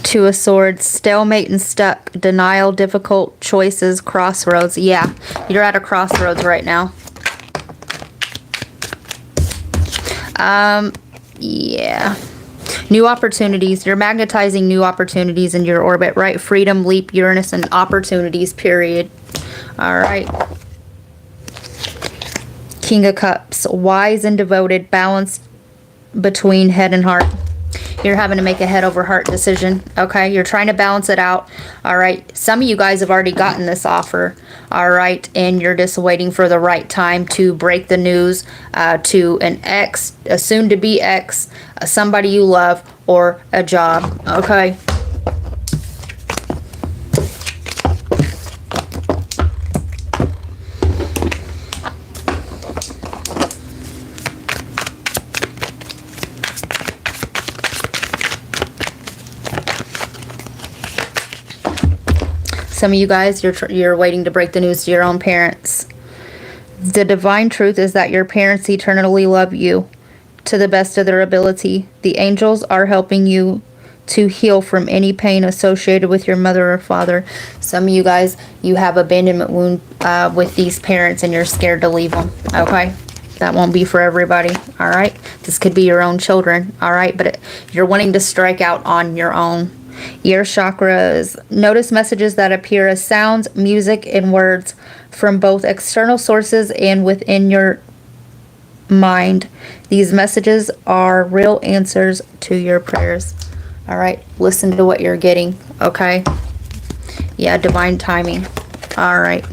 Two of Swords, stalemate and stuck, denial, difficult choices, crossroads. Yeah, you're at a crossroads right now. Yeah. New opportunities. You're magnetizing new opportunities in your orbit, right? Freedom, leap, Uranus, and opportunities, period. All right. King of Cups. Wise and devoted, balanced between head and heart. You're having to make a head over heart decision, okay? You're trying to balance it out, all right? Some of you guys have already gotten this offer, all right? And you're just waiting for the right time to break the news to an ex, a soon-to-be ex, somebody you love, or a job, okay? Some of you guys, you're waiting to break the news to your own parents. The divine truth is that your parents eternally love you to the best of their ability. The angels are helping you to heal from any pain associated with your mother or father. Some of you guys, you have abandonment wound with these parents and you're scared to leave them, okay? That won't be for everybody, all right? This could be your own children, all right? But you're wanting to strike out on your own. Ear chakras. Notice messages that appear as sounds, music, and words from both external sources and within your mind. These messages are real answers to your prayers. All right, listen to what you're getting, okay? Yeah, divine timing. All right.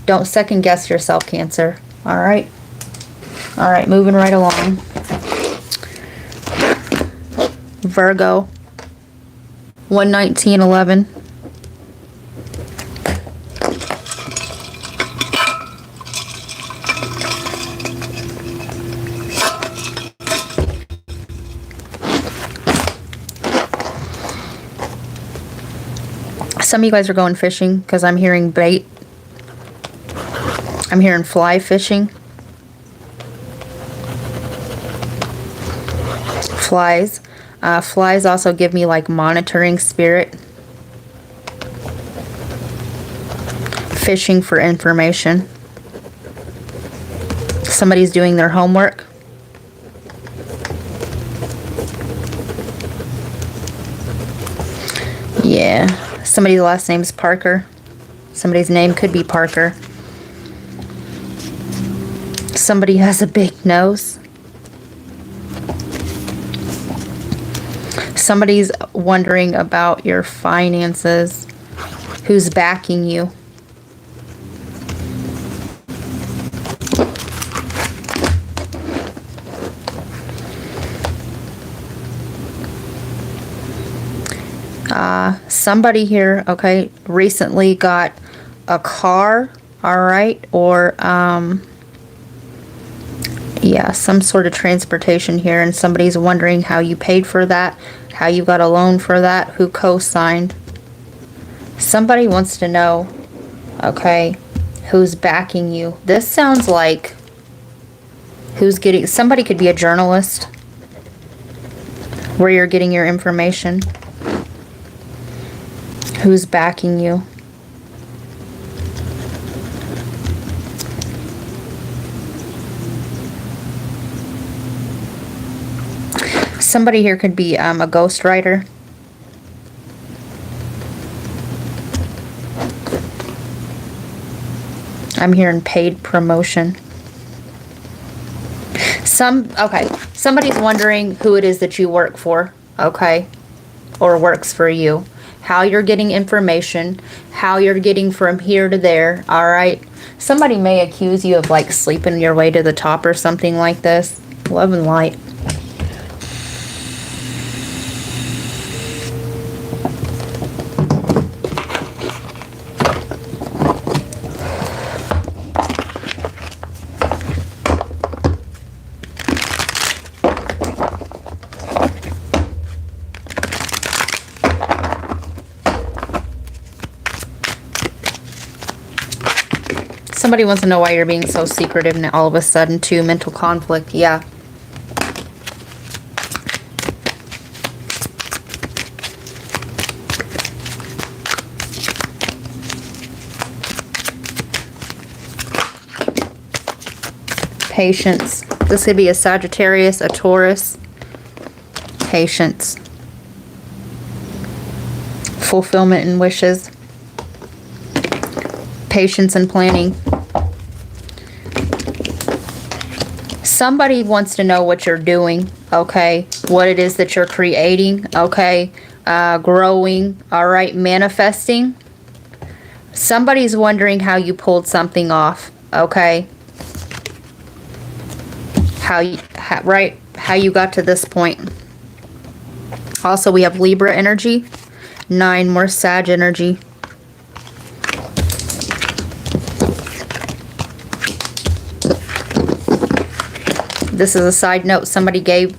Don't second guess yourself, Cancer. All right. All right, moving right along. Virgo. 119:11. Some of you guys are going fishing because I'm hearing bait. I'm hearing fly fishing. Flies. Flies also give me like monitoring spirit. Fishing for information. Somebody's doing their homework. Yeah. Somebody's last name's Parker. Somebody's name could be Parker. Somebody has a big nose. Somebody's wondering about your finances. Who's backing you? Somebody here, okay, recently got a car, all right, or yeah, some sort of transportation here, and somebody's wondering how you paid for that, how you got a loan for that, who co-signed. Somebody wants to know, okay, who's backing you. This sounds like who's getting, somebody could be a journalist where you're getting your information. Who's backing you? Somebody here could be a ghostwriter. I'm hearing paid promotion. Okay, somebody's wondering who it is that you work for, okay, or works for you. How you're getting information, how you're getting from here to there, all right? Somebody may accuse you of like sleeping your way to the top or something like this. Love and light. Somebody wants to know why you're being so secretive now all of a sudden too. Mental conflict, yeah. Patience. This could be a Sagittarius, a Taurus. Patience. Fulfillment and wishes. Patience and planning. Somebody wants to know what you're doing, okay? What it is that you're creating, okay? Growing, all right? Manifesting. Somebody's wondering how you pulled something off, okay? How you got to this point. Also, we have Libra energy. 9 more Sag energy. This is a side note. Somebody gave,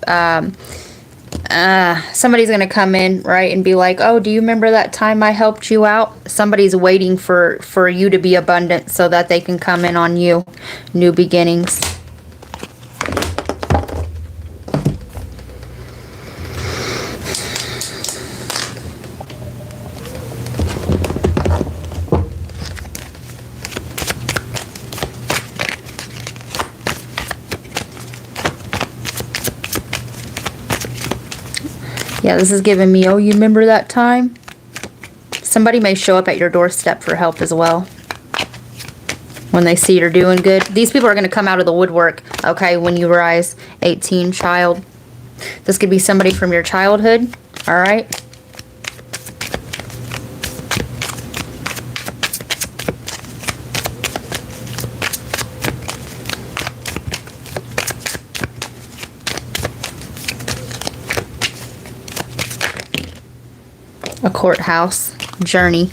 somebody's going to come in, right, and be like, oh, do you remember that time I helped you out? Somebody's waiting for you to be abundant so that they can come in on you. New beginnings. Yeah, this is giving me, oh, you remember that time? Somebody may show up at your doorstep for help as well. When they see you're doing good. These people are going to come out of the woodwork, okay, when you rise. 18, child. This could be somebody from your childhood, all right? A courthouse, journey,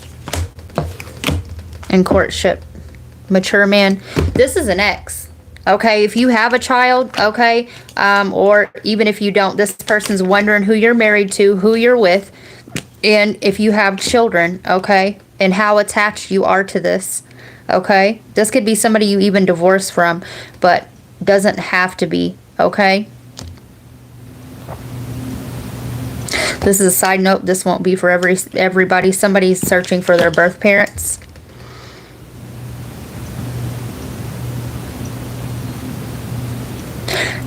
and courtship. Mature man. This is an ex, okay? If you have a child, okay, or even if you don't, this person's wondering who you're married to, who you're with, and if you have children, okay, and how attached you are to this, okay? This could be somebody you even divorced from, but doesn't have to be, okay? This is a side note. This won't be for everybody. Somebody's searching for their birth parents.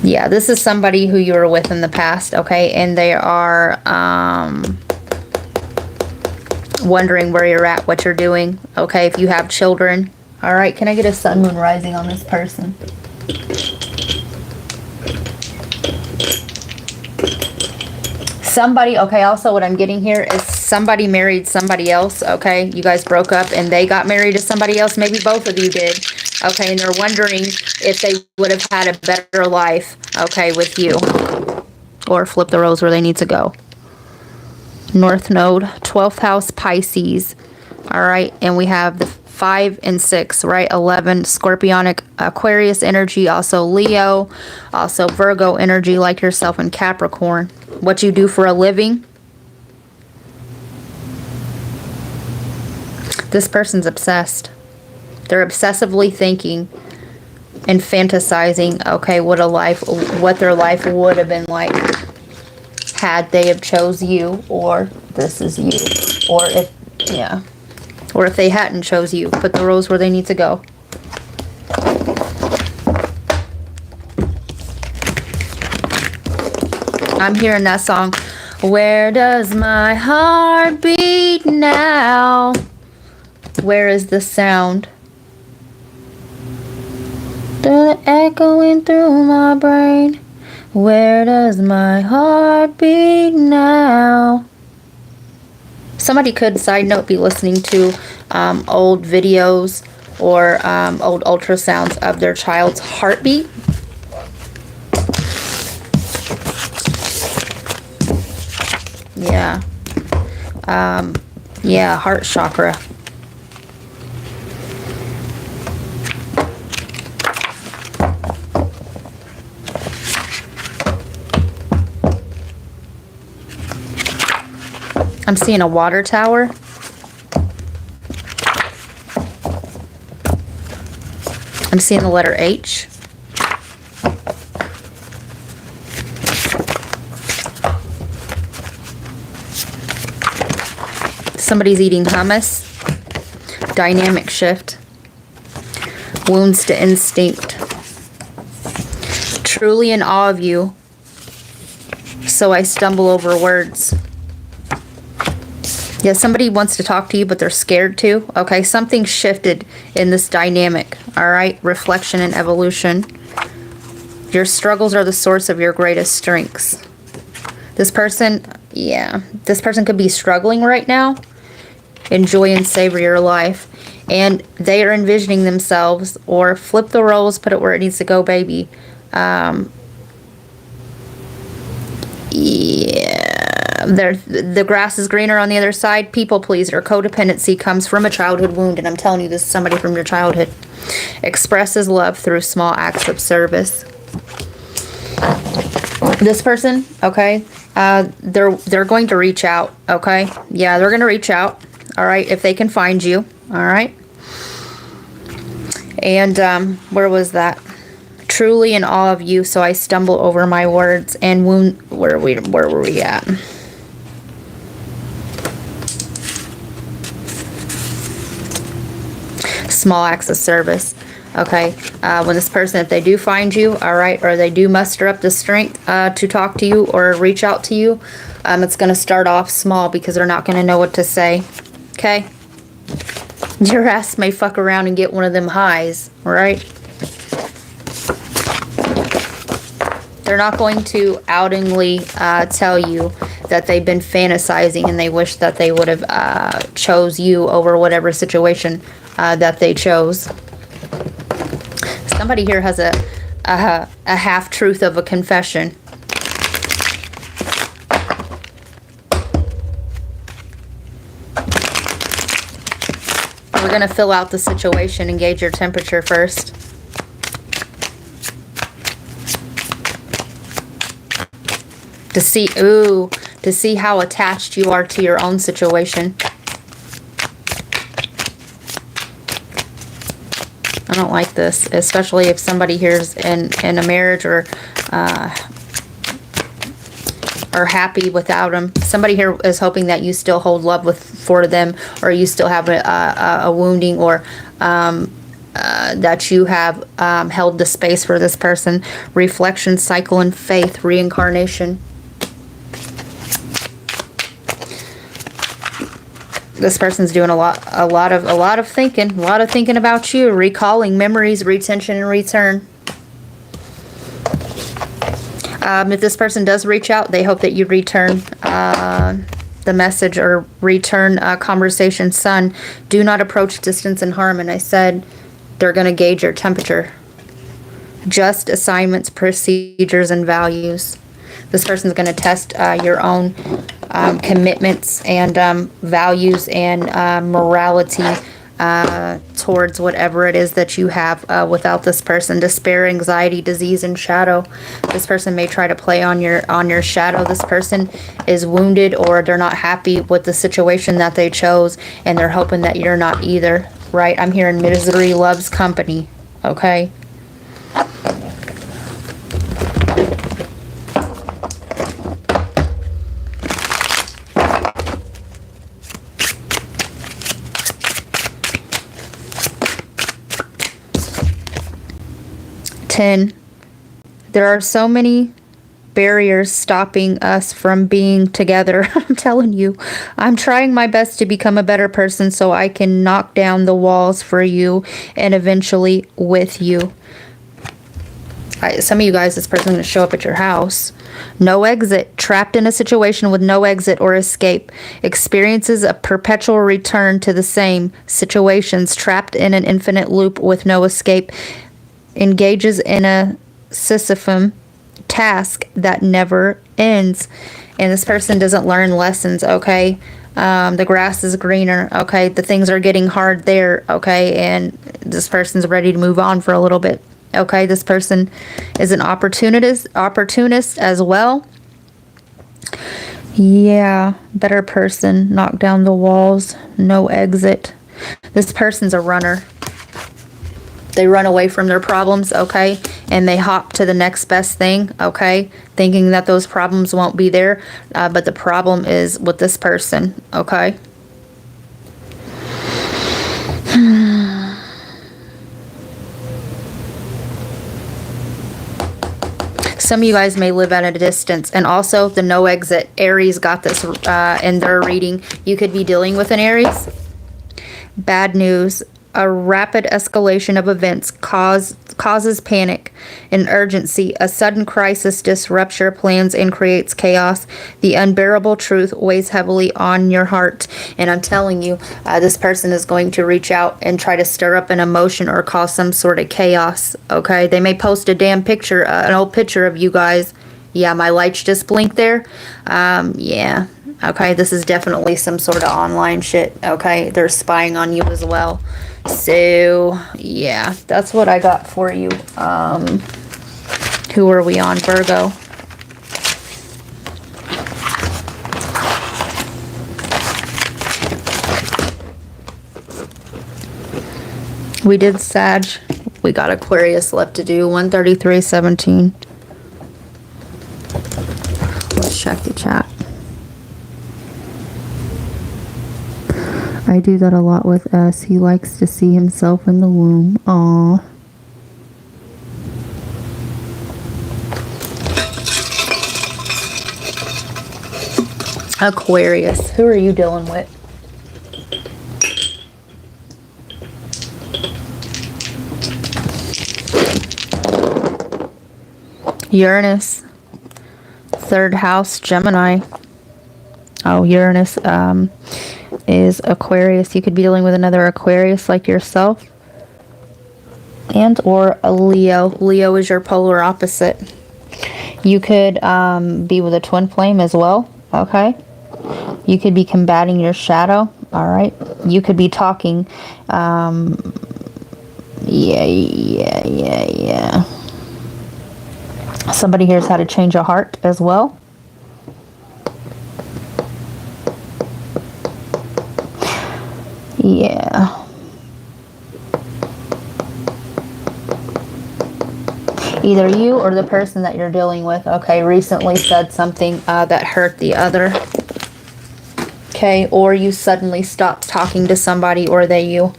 Yeah, this is somebody who you were with in the past, okay? And they are wondering where you're at, what you're doing, okay? If you have children. All right, can I get a sun, moon, rising on this person? Somebody, okay, also what I'm getting here is somebody married somebody else, okay? You guys broke up and they got married to somebody else. Maybe both of you did, okay? And they're wondering if they would have had a better life, okay, with you. Or flip the roles where they need to go. North Node, 12th house, Pisces. All right, and we have the 5 and 6, right? 11, Scorpionic, Aquarius energy, also Leo, also Virgo energy like yourself, and Capricorn. What you do for a living. This person's obsessed. They're obsessively thinking and fantasizing, okay, what their life would have been like had they have chose you, or this is you, or if, yeah, or if they hadn't chose you. Put the roles where they need to go. I'm hearing that song, where does my heart beat now? Where is the sound? The echoing through my brain. Where does my heart beat now? Somebody could, side note, be listening to old videos or old ultrasounds of their child's heartbeat. Yeah. Yeah, heart chakra. I'm seeing a water tower. I'm seeing the letter H. Somebody's eating hummus. Dynamic shift. Wounds to instinct. Truly in awe of you, so I stumble over words. Yeah, somebody wants to talk to you, but they're scared to. Okay, something shifted in this dynamic. All right, reflection and evolution. Your struggles are the source of your greatest strengths. This person, yeah, this person could be struggling right now. Enjoy and savor your life. And they are envisioning themselves, or flip the roles, put it where it needs to go, baby. Yeah, the grass is greener on the other side. People pleaser. Codependency comes from a childhood wound, and I'm telling you, this is somebody from your childhood. Expresses love through small acts of service. This person, okay, they're going to reach out, okay? Yeah, they're going to reach out, all right, if they can find you, all right? And where was that? Truly in awe of you, so I stumble over my words and wound. Where were we at? Small acts of service. Okay, when this person, if they do find you, all right, or they do muster up the strength to talk to you or reach out to you, it's going to start off small because they're not going to know what to say. Okay, your ass may fuck around and get one of them highs, all right? They're not going to outingly tell you that they've been fantasizing and they wish that they would have chose you over whatever situation that they chose. Somebody here has a half-truth of a confession. We're going to fill out the situation and gauge your temperature first. To see how attached you are to your own situation. I don't like this, especially if somebody here's in a marriage or happy without them. Somebody here is hoping that you still hold love for them, or you still have a wounding, or that you have held the space for this person. Reflection, cycle, and faith, reincarnation. This person's doing a lot of thinking about you, recalling memories, retention, and return. If this person does reach out, they hope that you return the message or return conversation. Sun, do not approach distance and harm. And I said they're going to gauge your temperature. Just assignments, procedures, and values. This person's going to test your own commitments and values and morality towards whatever it is that you have without this person. Despair, anxiety, disease, and shadow. This person may try to play on your shadow. This person is wounded, or they're not happy with the situation that they chose, and they're hoping that you're not either, right? I'm hearing misery loves company, okay? There are so many barriers stopping us from being together. I'm telling you, I'm trying my best to become a better person so I can knock down the walls for you and eventually with you. Some of you guys, this person's going to show up at your house. No exit. Trapped in a situation with no exit or escape. Experiences a perpetual return to the same situations. Trapped in an infinite loop with no escape. Engages in a Sisyphum task that never ends. And this person doesn't learn lessons, okay? The grass is greener, okay? The things are getting hard there, okay? And this person's ready to move on for a little bit, okay? This person is an opportunist as well. Yeah, better person. Knock down the walls. No exit. This person's a runner. They run away from their problems, okay? And they hop to the next best thing, okay? Thinking that those problems won't be there. But the problem is with this person, okay? Some of you guys may live at a distance. And also the no exit. Aries got this in their reading. You could be dealing with an Aries. Bad news. A rapid escalation of events causes panic and urgency. A sudden crisis disrupts your plans and creates chaos. The unbearable truth weighs heavily on your heart. And I'm telling you, this person is going to reach out and try to stir up an emotion or cause some sort of chaos, okay? They may post a damn picture, an old picture of you guys. Yeah, my lights just blinked there. Yeah. Okay, this is definitely some sort of online shit, okay? They're spying on you as well. So, yeah, that's what I got for you. Who are we on? Virgo. We did Sag. We got Aquarius left to do. 133:17. Let's check the chat. I do that a lot with S. He likes to see himself in the womb. Aww. Aquarius. Who are you dealing with? Uranus. Third house, Gemini. Oh, Uranus is Aquarius. You could be dealing with another Aquarius like yourself. And or a Leo. Leo is your polar opposite. You could be with a twin flame as well. Okay. You could be combating your shadow. All right. You could be talking. Yeah. Somebody here's how to change a heart as well. Yeah. Either you or the person that you're dealing with, okay, recently said something that hurt the other. Okay, or you suddenly stopped talking to somebody, or they you.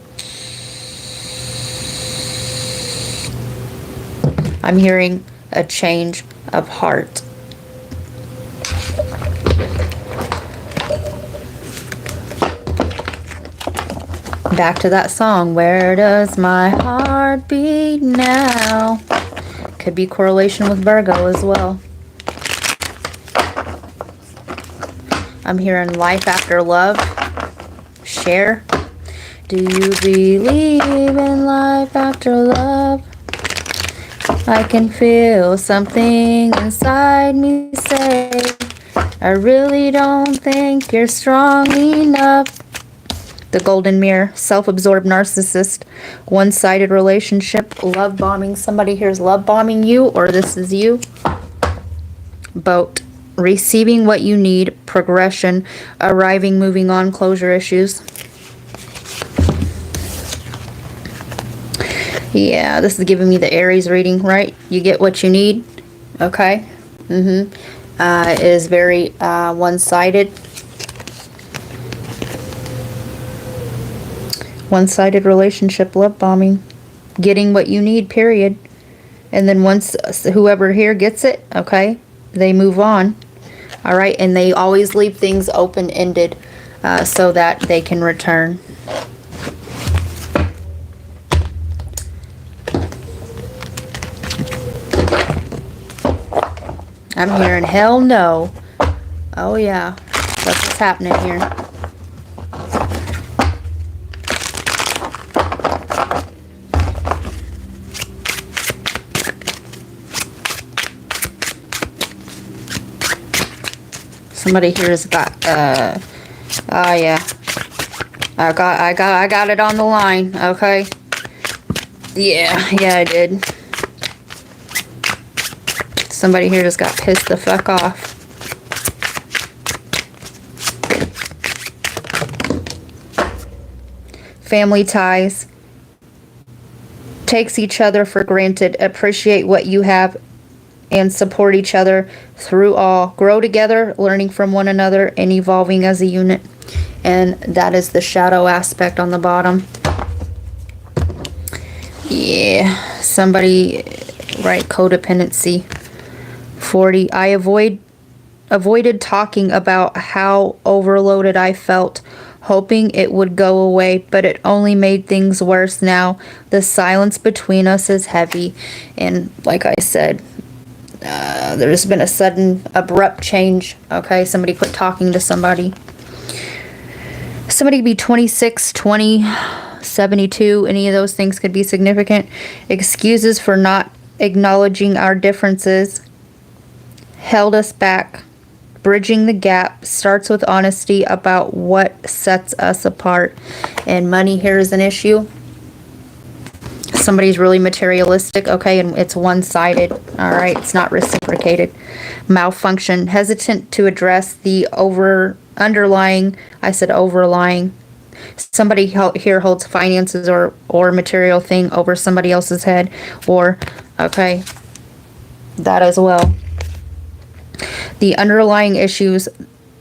I'm hearing a change of heart. Back to that song, where does my heart beat now? Could be correlation with Virgo as well. I'm hearing life after love. Share. Do you believe in life after love? I can feel something inside me say, I really don't think you're strong enough. The golden mirror, self-absorbed narcissist, one-sided relationship, love bombing. Somebody here is love bombing you, or this is you. Boat, receiving what you need, progression, arriving, moving on, closure issues. Yeah, this is giving me the Aries reading, right? You get what you need, okay? It is very one-sided. One-sided relationship, love bombing. Getting what you need, period. And then once whoever here gets it, okay, they move on. All right, and they always leave things open-ended so that they can return. I'm hearing hell no. Oh yeah, that's what's happening here. Somebody here has got oh yeah. I got it on the line, okay? Yeah, I did. Somebody here just got pissed the fuck off. Family ties. Takes each other for granted. Appreciate what you have and support each other through all. Grow together, learning from one another and evolving as a unit. And that is the shadow aspect on the bottom. Yeah, somebody, right, codependency. 40. I avoided talking about how overloaded I felt, hoping it would go away, but it only made things worse now. The silence between us is heavy. And like I said, there's been a sudden, abrupt change. Okay, somebody quit talking to somebody. Somebody could be 26, 20, 72. Any of those things could be significant. Excuses for not acknowledging our differences held us back. Bridging the gap starts with honesty about what sets us apart. And money here is an issue. Somebody's really materialistic, okay, and it's one-sided, all right, it's not reciprocated. Malfunction, hesitant to address the underlying, I said overlying. Somebody here holds finances or material thing over somebody else's head, or, okay, that as well. The underlying issues,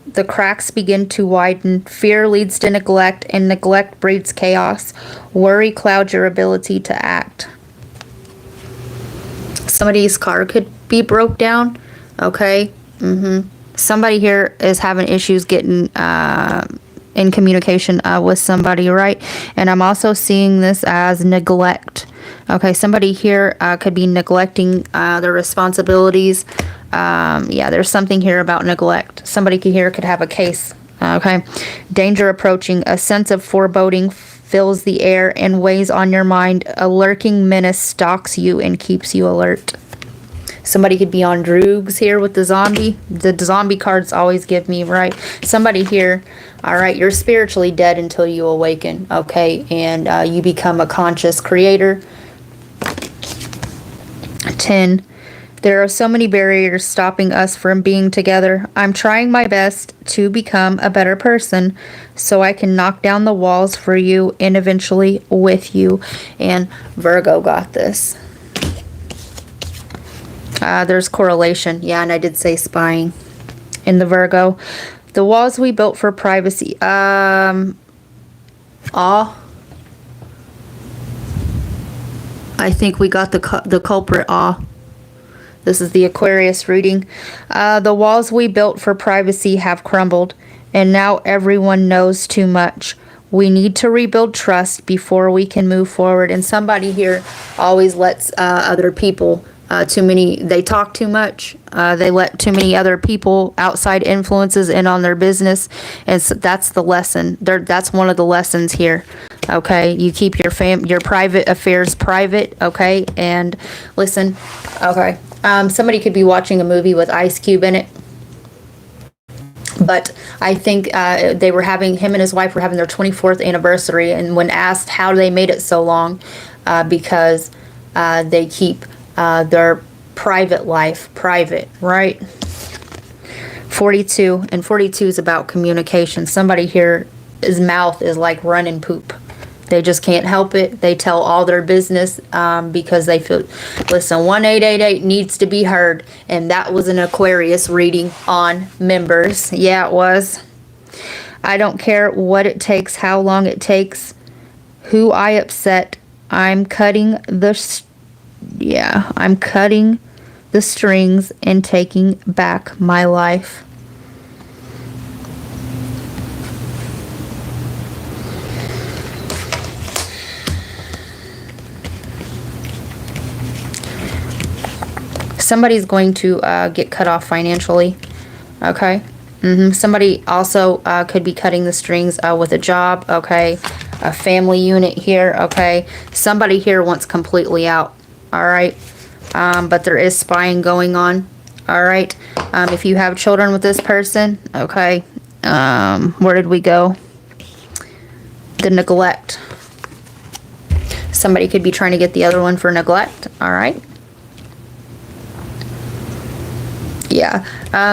the cracks begin to widen. Fear leads to neglect, and neglect breeds chaos. Worry clouds your ability to act. Somebody's car could be broke down. Okay. Somebody here is having issues getting in communication with somebody, right? And I'm also seeing this as neglect. Okay, somebody here could be neglecting their responsibilities. Yeah, there's something here about neglect. Somebody here could have a case. Okay, danger approaching. A sense of foreboding fills the air and weighs on your mind. A lurking menace stalks you and keeps you alert. Somebody could be on drugs here with the zombie. The zombie cards always give me, right? Somebody here, all right, you're spiritually dead until you awaken, okay? And you become a conscious creator. 10. There are so many barriers stopping us from being together. I'm trying my best to become a better person so I can knock down the walls for you and eventually with you. And Virgo got this. There's correlation. Yeah, and I did say spying in the Virgo. The walls we built for privacy. Awe. I think we got the culprit, awe. This is the Aquarius reading. The walls we built for privacy have crumbled, and now everyone knows too much. We need to rebuild trust before we can move forward. And somebody here always lets other people They talk too much. They let too many other people, outside influences, in on their business. And so that's the lesson. That's one of the lessons here. Okay, you keep your private affairs private. Okay, and listen. Okay, somebody could be watching a movie with Ice Cube in it. But I think him and his wife were having their 24th anniversary, and when asked how they made it so long, because they keep their private life private, right? 42, and 42 is about communication. Somebody here, his mouth is like running poop. They just can't help it. They tell all their business because they feel, listen, 1888 needs to be heard. And that was an Aquarius reading on members. Yeah, it was. I don't care what it takes, how long it takes, who I upset. I'm cutting the strings and taking back my life. Somebody's going to get cut off financially. Okay. Somebody also could be cutting the strings with a job. Okay. A family unit here. Okay. Somebody here wants completely out. All right. But there is spying going on. All right. If you have children with this person. Okay. Where did we go? The neglect. Somebody could be trying to get the other one for neglect. All right. Yeah,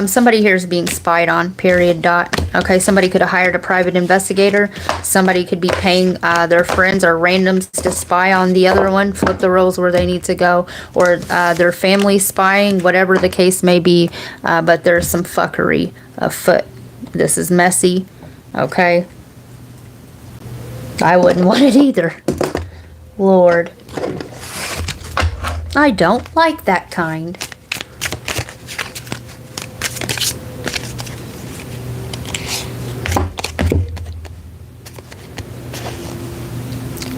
somebody here is being spied on, period, dot. Okay, somebody could have hired a private investigator. Somebody could be paying their friends or randoms to spy on the other one, flip the roles where they need to go, or their family spying, whatever the case may be. But there's some fuckery afoot. This is messy, okay? I wouldn't want it either. Lord. I don't like that kind.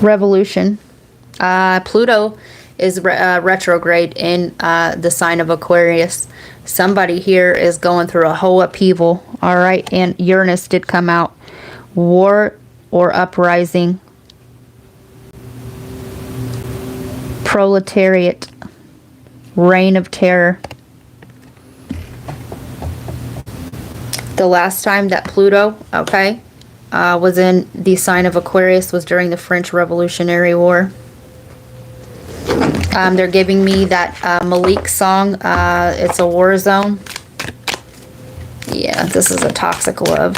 Revolution. Pluto is retrograde in the sign of Aquarius. Somebody here is going through a whole upheaval. All right, and Uranus did come out. War or uprising. Proletariat. Reign of terror. The last time that Pluto, okay, was in the sign of Aquarius was during the French Revolutionary War. They're giving me that Malik song. It's a war zone. Yeah, this is a toxic love.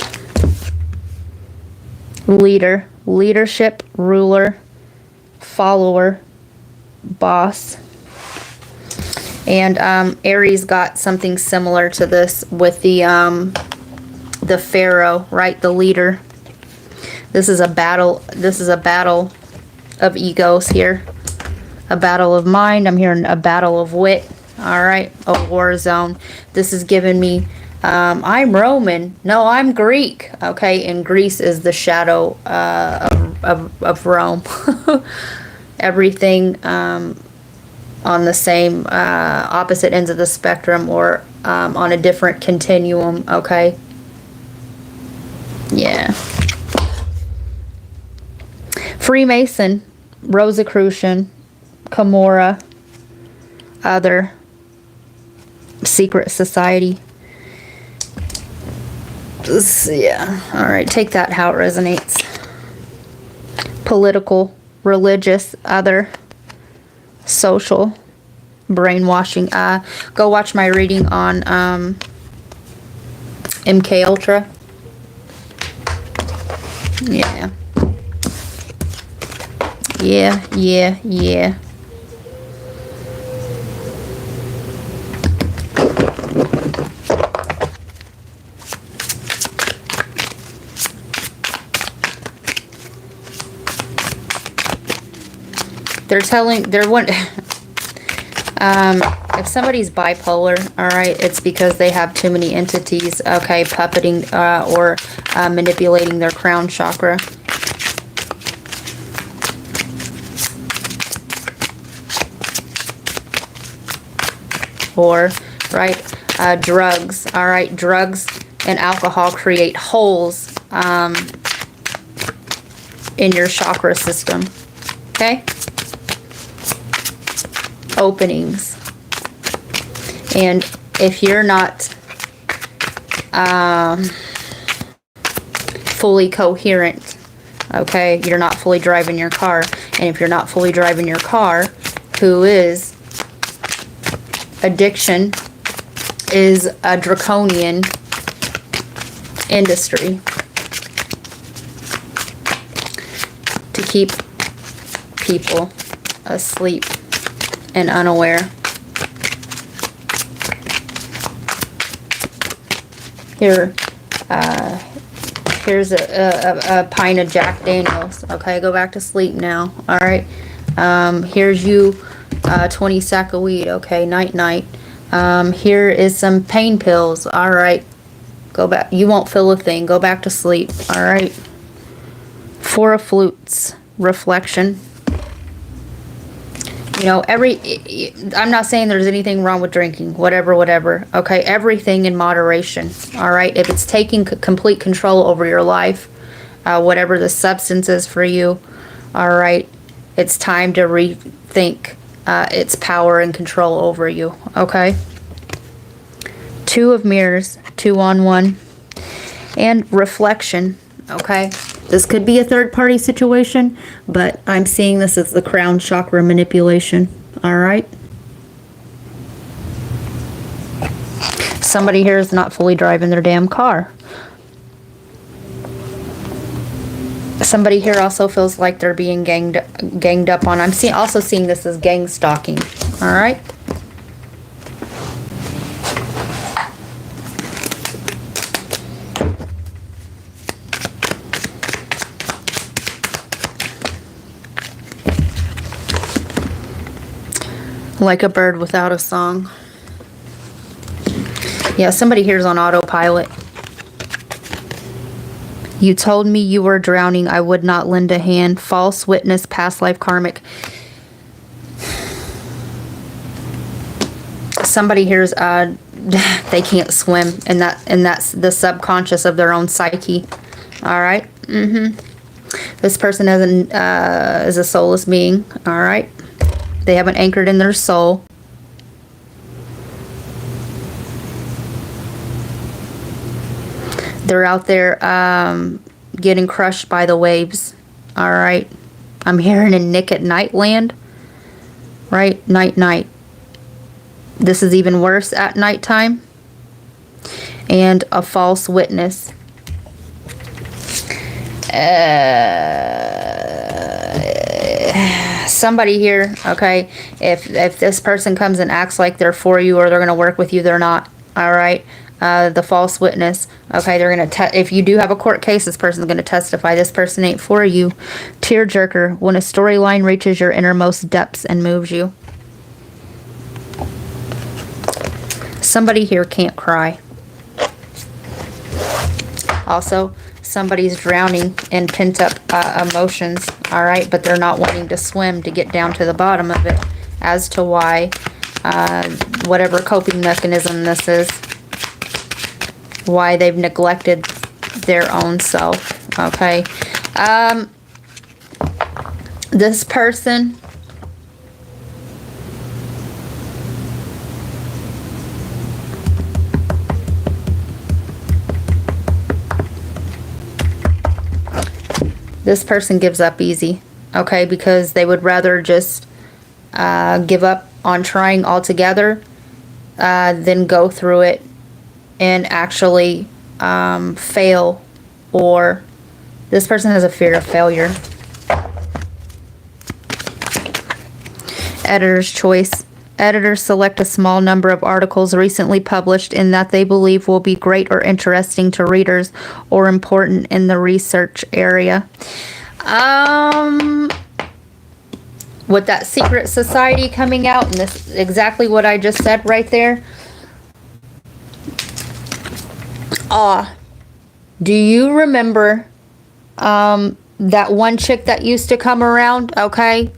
Leader, leadership, ruler, follower, boss. And Aries got something similar to this with the Pharaoh, right? The leader. This is a battle. This is a battle of egos here. A battle of mind. I'm hearing a battle of wit. All right. A war zone. This is giving me, I'm Roman. No, I'm Greek. Okay. And Greece is the shadow of Rome. Everything on the same opposite ends of the spectrum, or on a different continuum. Okay. Yeah. Freemason, Rosicrucian, Camorra, other secret society. Yeah, all right, take that how it resonates. Political, religious, other, social, brainwashing. Go watch my reading on MK Ultra. Yeah. Yeah. If somebody's bipolar, all right, it's because they have too many entities, okay, puppeting or manipulating their crown chakra. or, right, drugs. All right, drugs and alcohol create holes in your chakra system. Okay? Openings. And if you're not fully coherent, okay, you're not fully driving your car. And if you're not fully driving your car, addiction is a draconian industry to keep people asleep and unaware. Here's a pint of Jack Daniels. Okay, go back to sleep now. All right. Here's you 20 sack of weed. Okay, night. Here is some pain pills. All right. Go back. You won't feel a thing. Go back to sleep. All right. 4 of flutes. Reflection. You know, I'm not saying there's anything wrong with drinking, whatever. Okay, everything in moderation. All right, if it's taking complete control over your life, whatever the substance is for you, all right, it's time to rethink its power and control over you. Okay. 2 of mirrors, 2 on 1, and reflection. Okay. This could be a third-party situation, but I'm seeing this as the crown chakra manipulation. All right? Somebody here is not fully driving their damn car. Somebody here also feels like they're being ganged up on. I'm also seeing this as gang stalking. All right? Like a bird without a song. Yeah, somebody here's on autopilot. You told me you were drowning. I would not lend a hand. False witness, past life karmic. Somebody here's they can't swim, and that's the subconscious of their own psyche. All right. This person is a soulless being. All right. They haven't anchored in their soul. They're out there getting crushed by the waves. All right. I'm hearing a Nick at Night land. Right? Night. This is even worse at nighttime. And a false witness. Somebody here, okay, if this person comes and acts like they're for you or they're going to work with you, they're not. All right. The false witness, okay, they're going to if you do have a court case, this person's going to testify this person ain't for you. Tearjerker, when a storyline reaches your innermost depths and moves you. Somebody here can't cry. Also, somebody's drowning in pent-up emotions, all right, but they're not wanting to swim to get down to the bottom of it as to why, whatever coping mechanism this is, why they've neglected their own self, okay? This person, gives up easy, okay, because they would rather just give up on trying altogether than go through it and actually fail, or this person has a fear of failure. Editor's choice. Editors select a small number of articles recently published in that they believe will be great or interesting to readers or important in the research area. With that secret society coming out, and this exactly what I just said right there. Do you remember that one chick that used to come around, okay?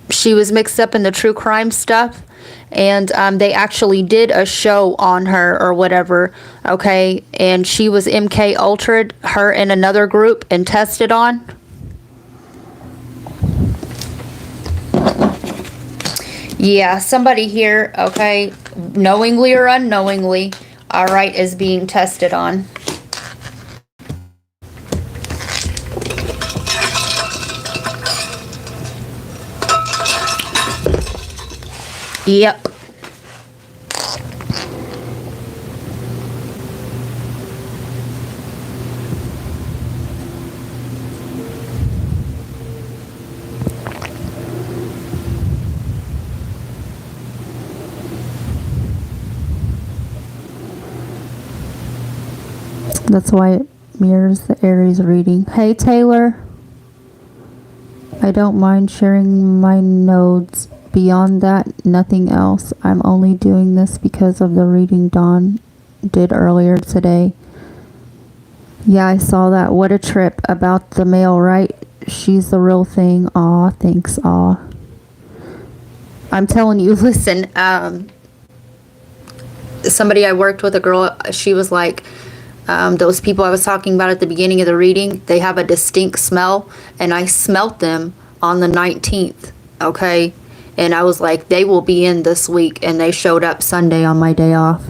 she was mixed up in the true crime stuff, and they actually did a show on her or whatever, okay, and she was MK Ultra'd, her and another group, and tested on. Yeah, somebody here, okay, knowingly or unknowingly, all right, is being tested on. Yep. That's why it mirrors the Aries reading. Hey, Taylor. I don't mind sharing my nodes. Beyond that, nothing else. I'm only doing this because of the reading Dawn did earlier today. Yeah, I saw that. What a trip. About the mail, right? She's the real thing. Aw, thanks. Aw. I'm telling you, listen, somebody I worked with, a girl, she was like, those people I was talking about at the beginning of the reading, they have a distinct smell, and I smelt them on the 19th, okay? And I was like, they will be in this week, and they showed up Sunday on my day off.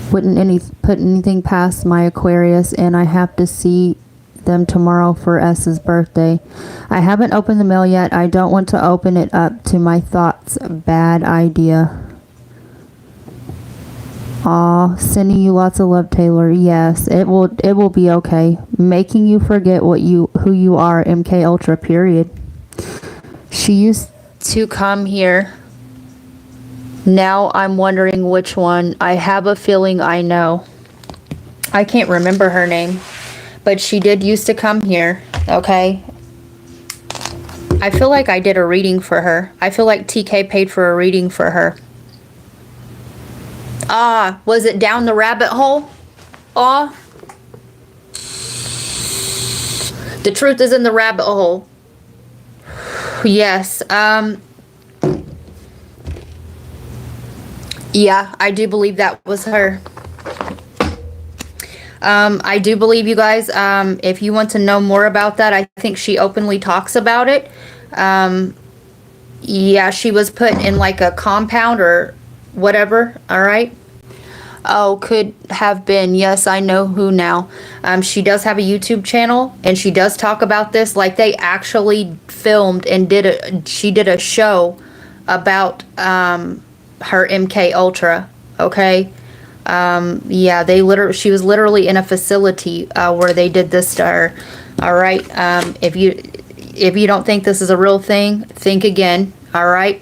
Wouldn't put anything past my Aquarius, and I have to see them tomorrow for S's birthday. I haven't opened the mail yet. I don't want to open it up to my thoughts. Bad idea. Aw, sending you lots of love, Taylor. Yes, it will be okay. Making you forget who you are, MK Ultra, period. She used to come here. Now I'm wondering which one. I have a feeling I know. I can't remember her name, but she did used to come here, okay? I feel like I did a reading for her. I feel like TK paid for a reading for her. Ah, was it down the rabbit hole? Ah. The truth is in the rabbit hole. Yes. Yeah, I do believe that was her. I do believe, you guys, if you want to know more about that, I think she openly talks about it. Yeah, she was put in like a compound or whatever, all right? Oh, could have been. Yes, I know who now. She does have a YouTube channel, and she does talk about this. Like, they actually filmed and she did a show about her MK Ultra, okay? Yeah, she was literally in a facility where they did this to her. All right? If you don't think this is a real thing, think again, all right?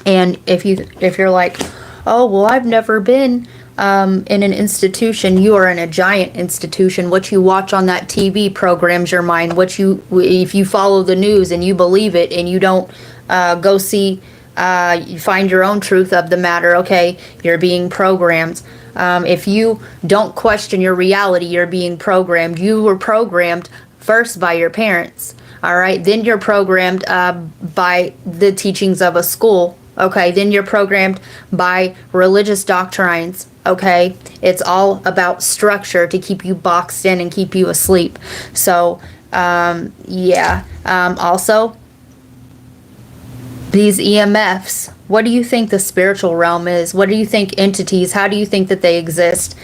And if you're like, oh, well, I've never been in an institution, you are in a giant institution. What you watch on that TV programs your mind. If you follow the news and you believe it and you don't go see, you find your own truth of the matter, okay, you're being programmed. If you don't question your reality, you're being programmed. You were programmed first by your parents, all right? Then you're programmed by the teachings of a school, okay? Then you're programmed by religious doctrines, okay? It's all about structure to keep you boxed in and keep you asleep. So, yeah. Also, these EMFs, what do you think the spiritual realm is? What do you think entities, how do you think that they exist?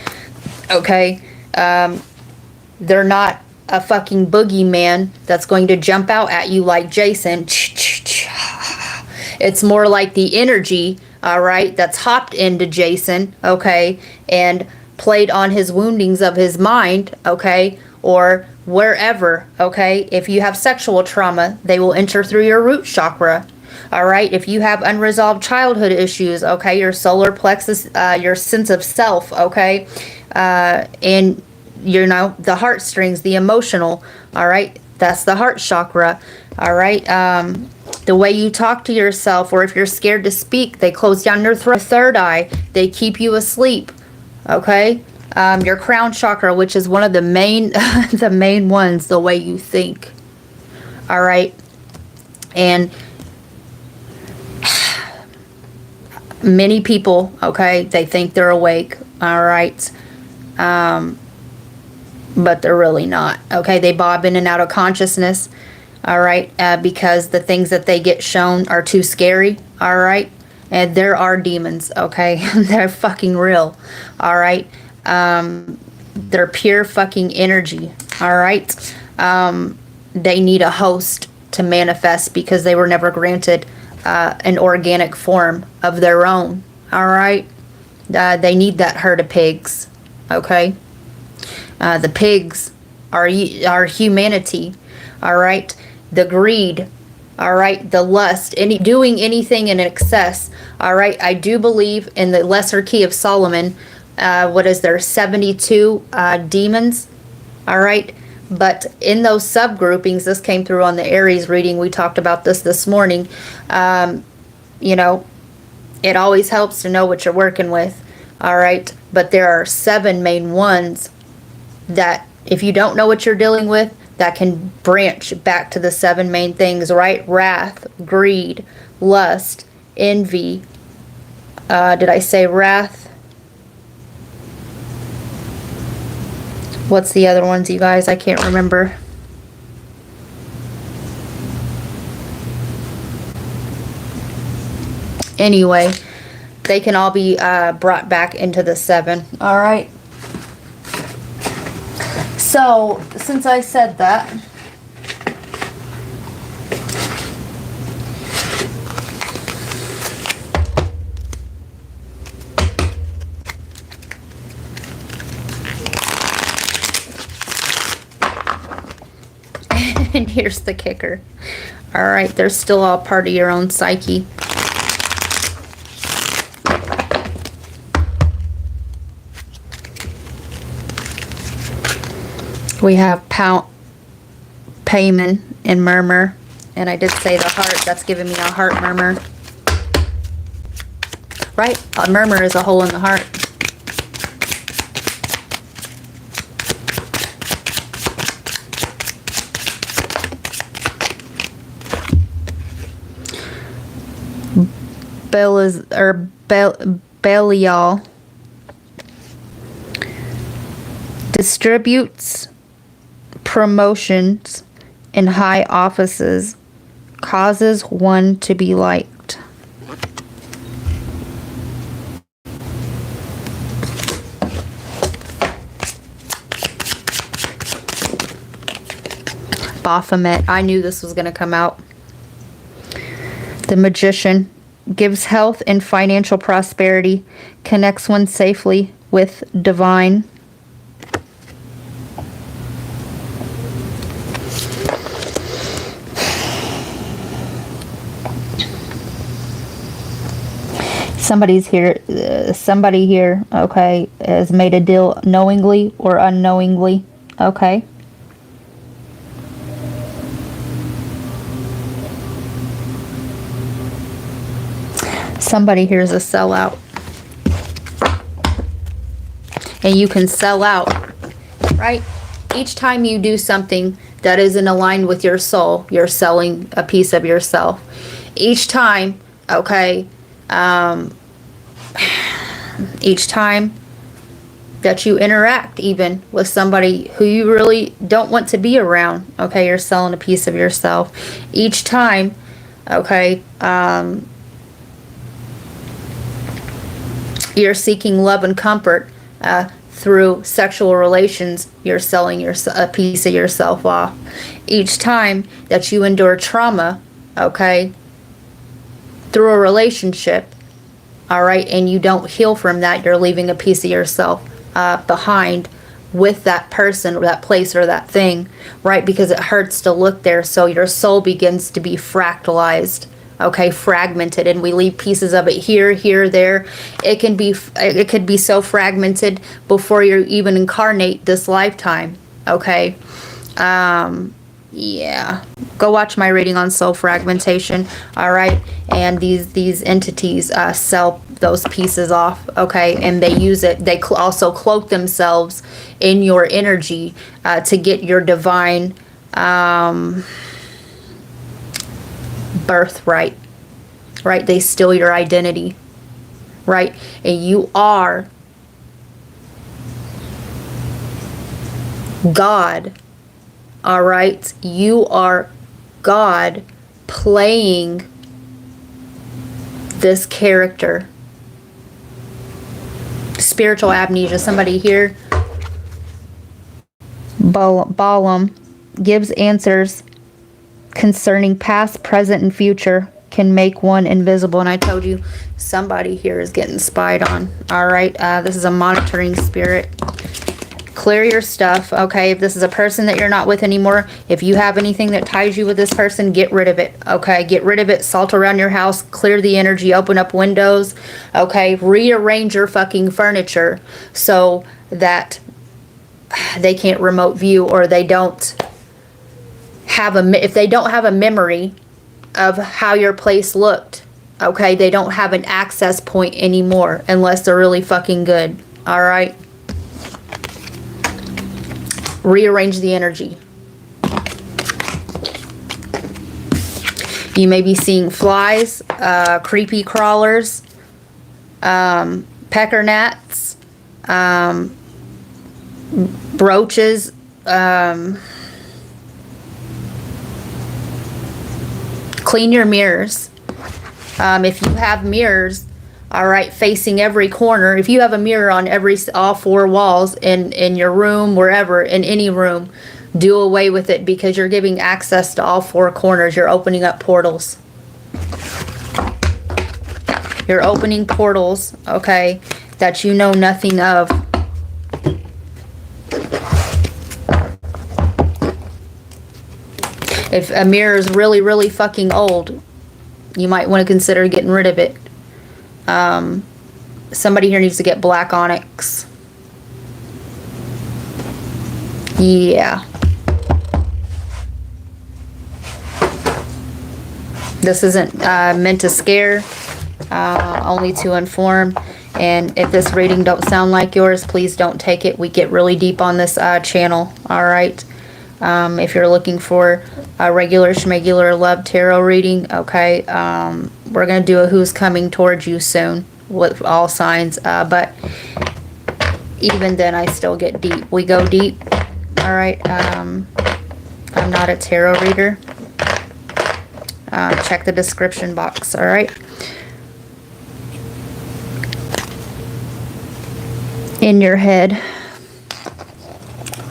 Okay? They're not a fucking boogeyman that's going to jump out at you like Jason. It's more like the energy, all right, that's hopped into Jason, okay, and played on his woundings of his mind, okay, or wherever, okay. If you have sexual trauma, they will enter through your root chakra, all right. If you have unresolved childhood issues, okay, your solar plexus, your sense of self, okay, and the heartstrings, the emotional, all right, that's the heart chakra, all right. The way you talk to yourself, or if you're scared to speak, they close down your third eye. They keep you asleep, okay? Your crown chakra, which is one of the main, the main ones, the way you think, all right? And many people, okay, they think they're awake, all right, but they're really not, okay? They bob in and out of consciousness, all right, because the things that they get shown are too scary, all right? And there are demons, okay? They're fucking real, all right? They're pure fucking energy, all right? They need a host to manifest because they were never granted an organic form of their own, all right? They need that herd of pigs, okay? The pigs are humanity, all right? The greed, all right? The lust, doing anything in excess, all right? I do believe in the lesser key of Solomon, what is there, 72 demons, all right? But in those subgroupings, this came through on the Aries reading, we talked about this morning, you know, it always helps to know what you're working with, all right? But there are 7 main ones that if you don't know what you're dealing with, that can branch back to the 7 main things, right? Wrath, greed, lust, envy. Did I say wrath? What's the other ones, you guys? I can't remember. Anyway, they can all be brought back into the 7. All right. So, since I said that, and here's the kicker. All right, they're still all part of your own psyche. We have payment and murmur. And I did say the heart. That's giving me a heart murmur. Right? A murmur is a hole in the heart. Belial distributes promotions in high offices, causes one to be liked. Baphomet. I knew this was going to come out. The Magician gives health and financial prosperity, connects one safely with divine. Somebody here, okay, has made a deal knowingly or unknowingly, okay? Somebody here is a sellout. And you can sell out, right? Each time you do something that isn't aligned with your soul, you're selling a piece of yourself. Each time, okay, each time that you interact even with somebody who you really don't want to be around, okay, you're selling a piece of yourself. Each time, okay, you're seeking love and comfort through sexual relations, you're selling a piece of yourself off. Each time that you endure trauma, okay, through a relationship, all right, and you don't heal from that, you're leaving a piece of yourself behind with that person or that place or that thing, right? Because it hurts to look there, so your soul begins to be fractalized, okay, fragmented, and we leave pieces of it here, there. It could be so fragmented before you even incarnate this lifetime, okay? Yeah, go watch my reading on soul fragmentation, all right? And these entities sell those pieces off, okay? And they use it, they also cloak themselves in your energy to get your divine birthright, right? They steal your identity, right? And you are God, all right? You are God playing this character. Spiritual amnesia. Somebody here, Balaam, gives answers concerning past, present, and future, can make one invisible. And I told you, somebody here is getting spied on. All right, this is a monitoring spirit. Clear your stuff, okay? If this is a person that you're not with anymore, if you have anything that ties you with this person, get rid of it, okay? Get rid of it, salt around your house, clear the energy, open up windows, okay? Rearrange your fucking furniture so that they can't remote view, or they don't have if they don't have a memory of how your place looked, okay? They don't have an access point anymore unless they're really fucking good, all right? Rearrange the energy. You may be seeing flies, creepy crawlers, pecker gnats, roaches, clean your mirrors. If you have mirrors, all right, facing every corner, if you have a mirror on all four walls in your room, wherever, in any room, do away with it, because you're giving access to all four corners. You're opening up portals. You're opening portals, okay, that you know nothing of. If a mirror is really, really fucking old, you might want to consider getting rid of it. Somebody here needs to get black onyx. Yeah. This isn't meant to scare, only to inform. And if this reading don't sound like yours, please don't take it. We get really deep on this channel, all right? If you're looking for a regular schmegular love tarot reading, okay, we're going to do a who's coming towards you soon with all signs, but even then I still get deep. We go deep, all right? I'm not a tarot reader. Check the description box, all right? In your head,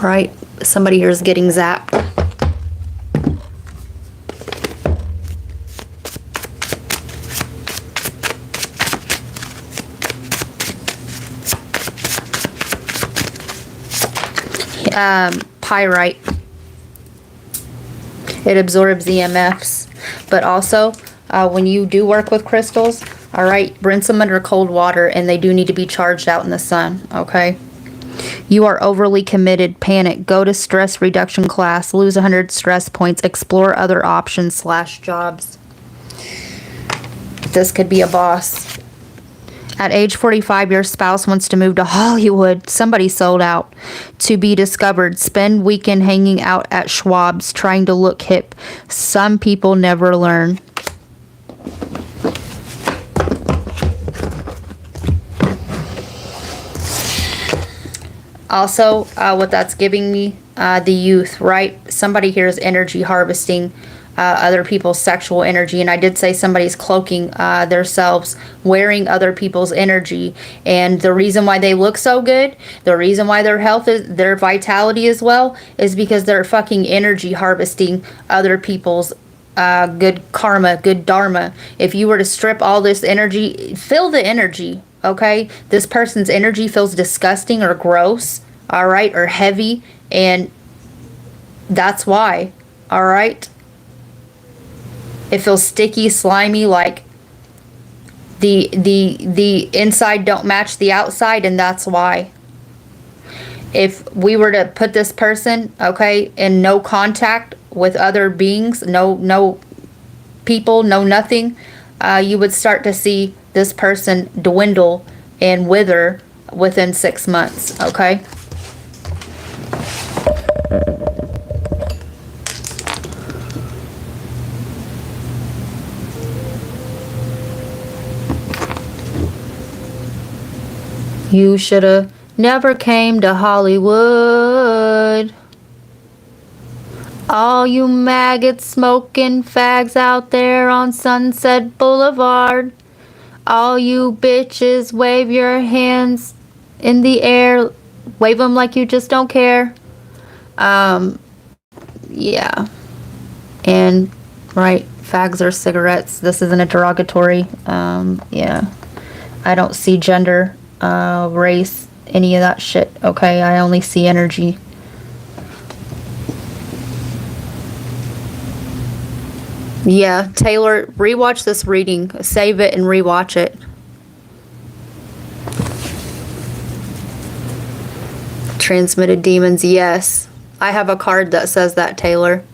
right? Somebody here is getting zapped. Pyrite. It absorbs EMFs, but also when you do work with crystals, all right, rinse them under cold water, and they do need to be charged out in the sun, okay? You are overly committed, panic, go to stress reduction class, lose 100 stress points, explore other options / jobs. This could be a boss. At age 45, your spouse wants to move to Hollywood. Somebody sold out. To be discovered. Spend weekend hanging out at Schwab's, trying to look hip. Some people never learn. Also, what that's giving me, the youth, right? Somebody here is energy harvesting other people's sexual energy. And I did say somebody's cloaking themselves, wearing other people's energy. And the reason why they look so good, the reason why their health is, their vitality as well, is because they're fucking energy harvesting other people's good karma, good dharma. If you were to strip all this energy, feel the energy, okay? This person's energy feels disgusting or gross, all right, or heavy, and that's why, all right? It feels sticky, slimy, like the inside don't match the outside, and that's why. If we were to put this person, okay, in no contact with other beings, no people, no nothing, you would start to see this person dwindle and wither within 6 months, okay? You shoulda never came to Hollywood. All you maggots smoking fags out there on Sunset Boulevard. All you bitches, wave your hands in the air. Wave them like you just don't care. Yeah. And, right, fags are cigarettes. This isn't a derogatory. Yeah. I don't see gender, race, any of that shit, okay? I only see energy. Yeah, Taylor, rewatch this reading. Save it and rewatch it. Transmitted demons, yes. I have a card that says that, Taylor.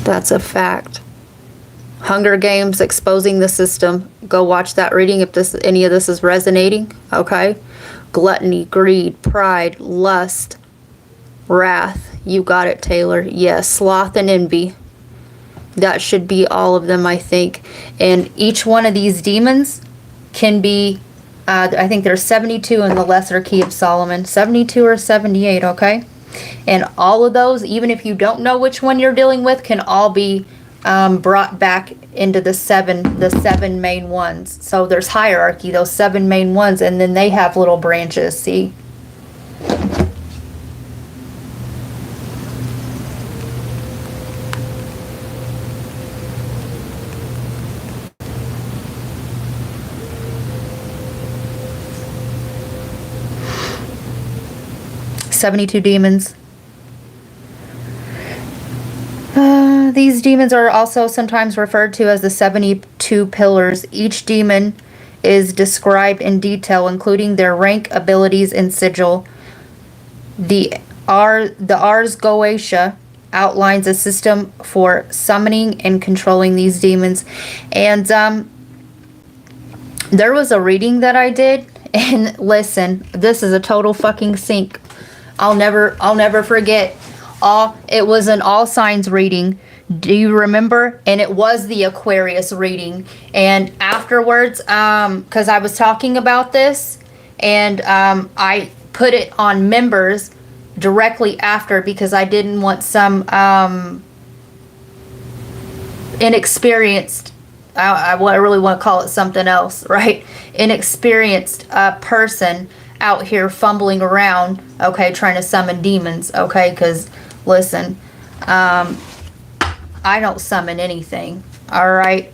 That's a fact. Hunger Games, exposing the system. Go watch that reading if any of this is resonating, okay? Gluttony, greed, pride, lust, wrath. You got it, Taylor. Yes, sloth and envy. That should be all of them, I think. And each one of these demons can be, I think there's 72 in the Lesser Key of Solomon. 72 or 78, okay? And all of those, even if you don't know which one you're dealing with, can all be brought back into the seven main ones. So there's hierarchy, those 7 main ones, and then they have little branches, see? "72 demons. These demons are also sometimes referred to as the 72 pillars. Each demon is described in detail, including their rank, abilities, and sigil. The Ars Goetia outlines a system for summoning and controlling these demons. And there was a reading that I did, and listen, this is a total fucking sync. I'll never forget. It was an all signs reading. Do you remember? And it was the Aquarius reading. And afterwards, because I was talking about this, and I put it on members directly after, because I didn't want some inexperienced, I really want to call it something else, right? Inexperienced person out here fumbling around, okay, trying to summon demons, okay? Because listen, I don't summon anything, all right?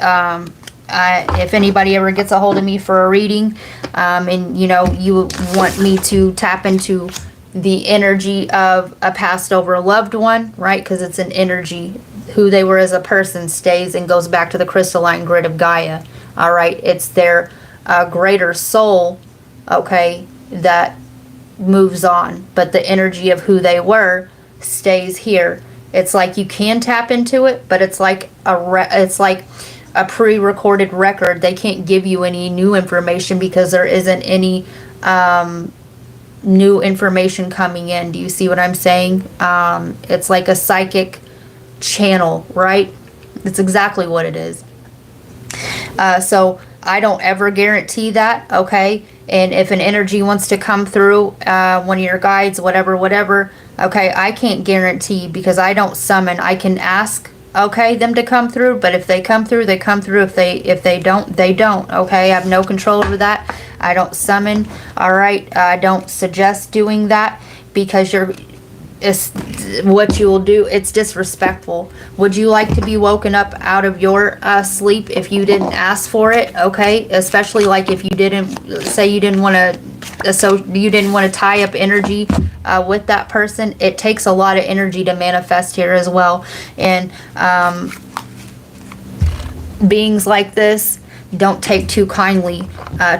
If anybody ever gets a hold of me for a reading, and you know, you want me to tap into the energy of a passed over loved one, right? Because it's an energy. Who they were as a person stays and goes back to the crystalline grid of Gaia, all right? It's their greater soul, okay, that moves on, but the energy of who they were stays here. It's like you can tap into it, but it's like a pre-recorded record. They can't give you any new information because there isn't any new information coming in. Do you see what I'm saying? It's like a psychic channel, right? It's exactly what it is. So I don't ever guarantee that, okay? And if an energy wants to come through, one of your guides, whatever, okay, I can't guarantee, because I don't summon. I can ask, okay, them to come through, but if they come through, they come through. If they don't, they don't, okay? I have no control over that. I don't summon, all right? I don't suggest doing that, because it's what you will do. It's disrespectful. Would you like to be woken up out of your sleep if you didn't ask for it? Okay, especially like if you didn't say you didn't want to, so you didn't want to tie up energy with that person. It takes a lot of energy to manifest here as well, and beings like this don't take too kindly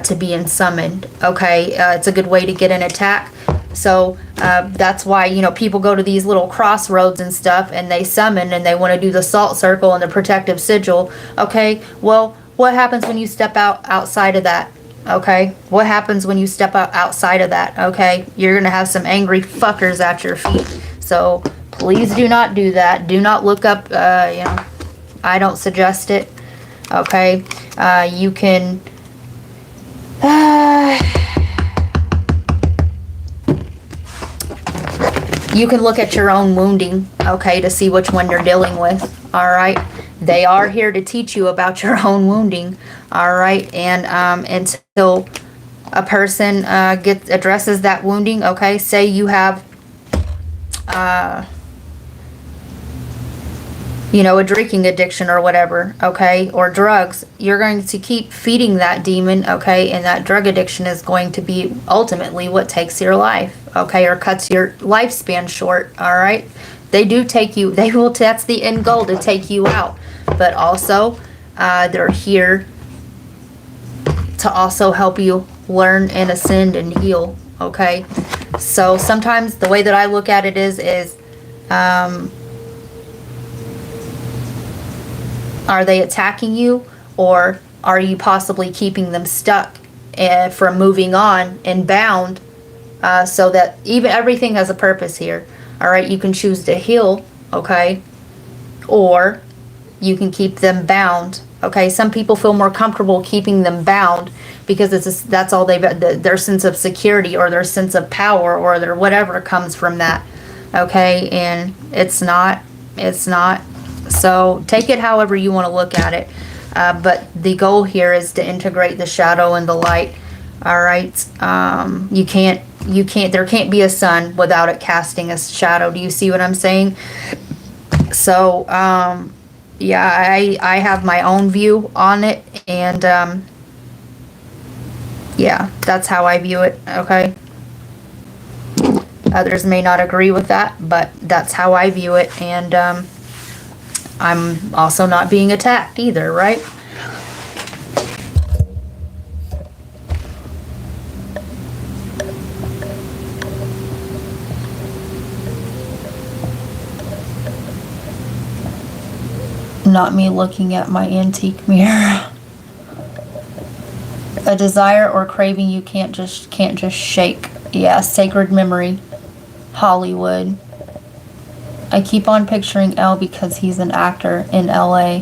to being summoned. Okay, it's a good way to get an attack. So that's why, you know, people go to these little crossroads and stuff, and they summon, and they want to do the salt circle and the protective sigil. Okay, well, what happens when you step outside of that? Okay, what happens when you step outside of that? Okay, you're gonna have some angry fuckers at your feet. So Please do not do that. Do not look up, you know, I don't suggest it. Okay. You can, you can look at your own wounding, okay, to see which one you're dealing with. All right. They are here to teach you about your own wounding. All right. And until a person addresses that wounding, okay, say you have you know, a drinking addiction or whatever, okay, or drugs, you're going to keep feeding that demon, okay, and that drug addiction is going to be ultimately what takes your life, okay, or cuts your lifespan short. All right. They do take you, they will, that's the end goal, to take you out. But also, they're here to also help you learn and ascend and heal, okay? So sometimes the way that I look at it is are they attacking you, or are you possibly keeping them stuck from moving on and bound, so that even everything has a purpose here. All right, you can choose to heal, okay, or you can keep them bound. Okay, some people feel more comfortable keeping them bound because that's all their sense of security or their sense of power or their whatever comes from that. Okay, and it's not. So take it however you want to look at it. But the goal here is to integrate the shadow and the light. All right, there can't be a sun without it casting a shadow. Do you see what I'm saying? So, yeah, I have my own view on it, and yeah, that's how I view it, okay? Others may not agree with that, but that's how I view it, and I'm also not being attacked either, right? Not me looking at my antique mirror. A desire or craving you can't just shake. Yeah, sacred memory. Hollywood. I keep on picturing L because he's an actor in LA.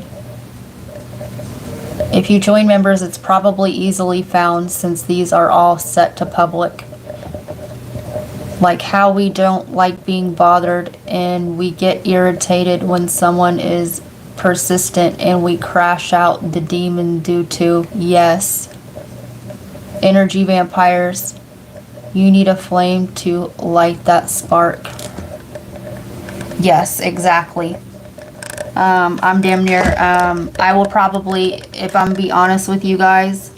If you join members, it's probably easily found since these are all set to public. Like how we don't like being bothered and we get irritated when someone is persistent and we crash out the demon due to, yes. Energy vampires, you need a flame to light that spark. Yes, exactly. I'm damn near, I will probably, if I'm be honest with you guys,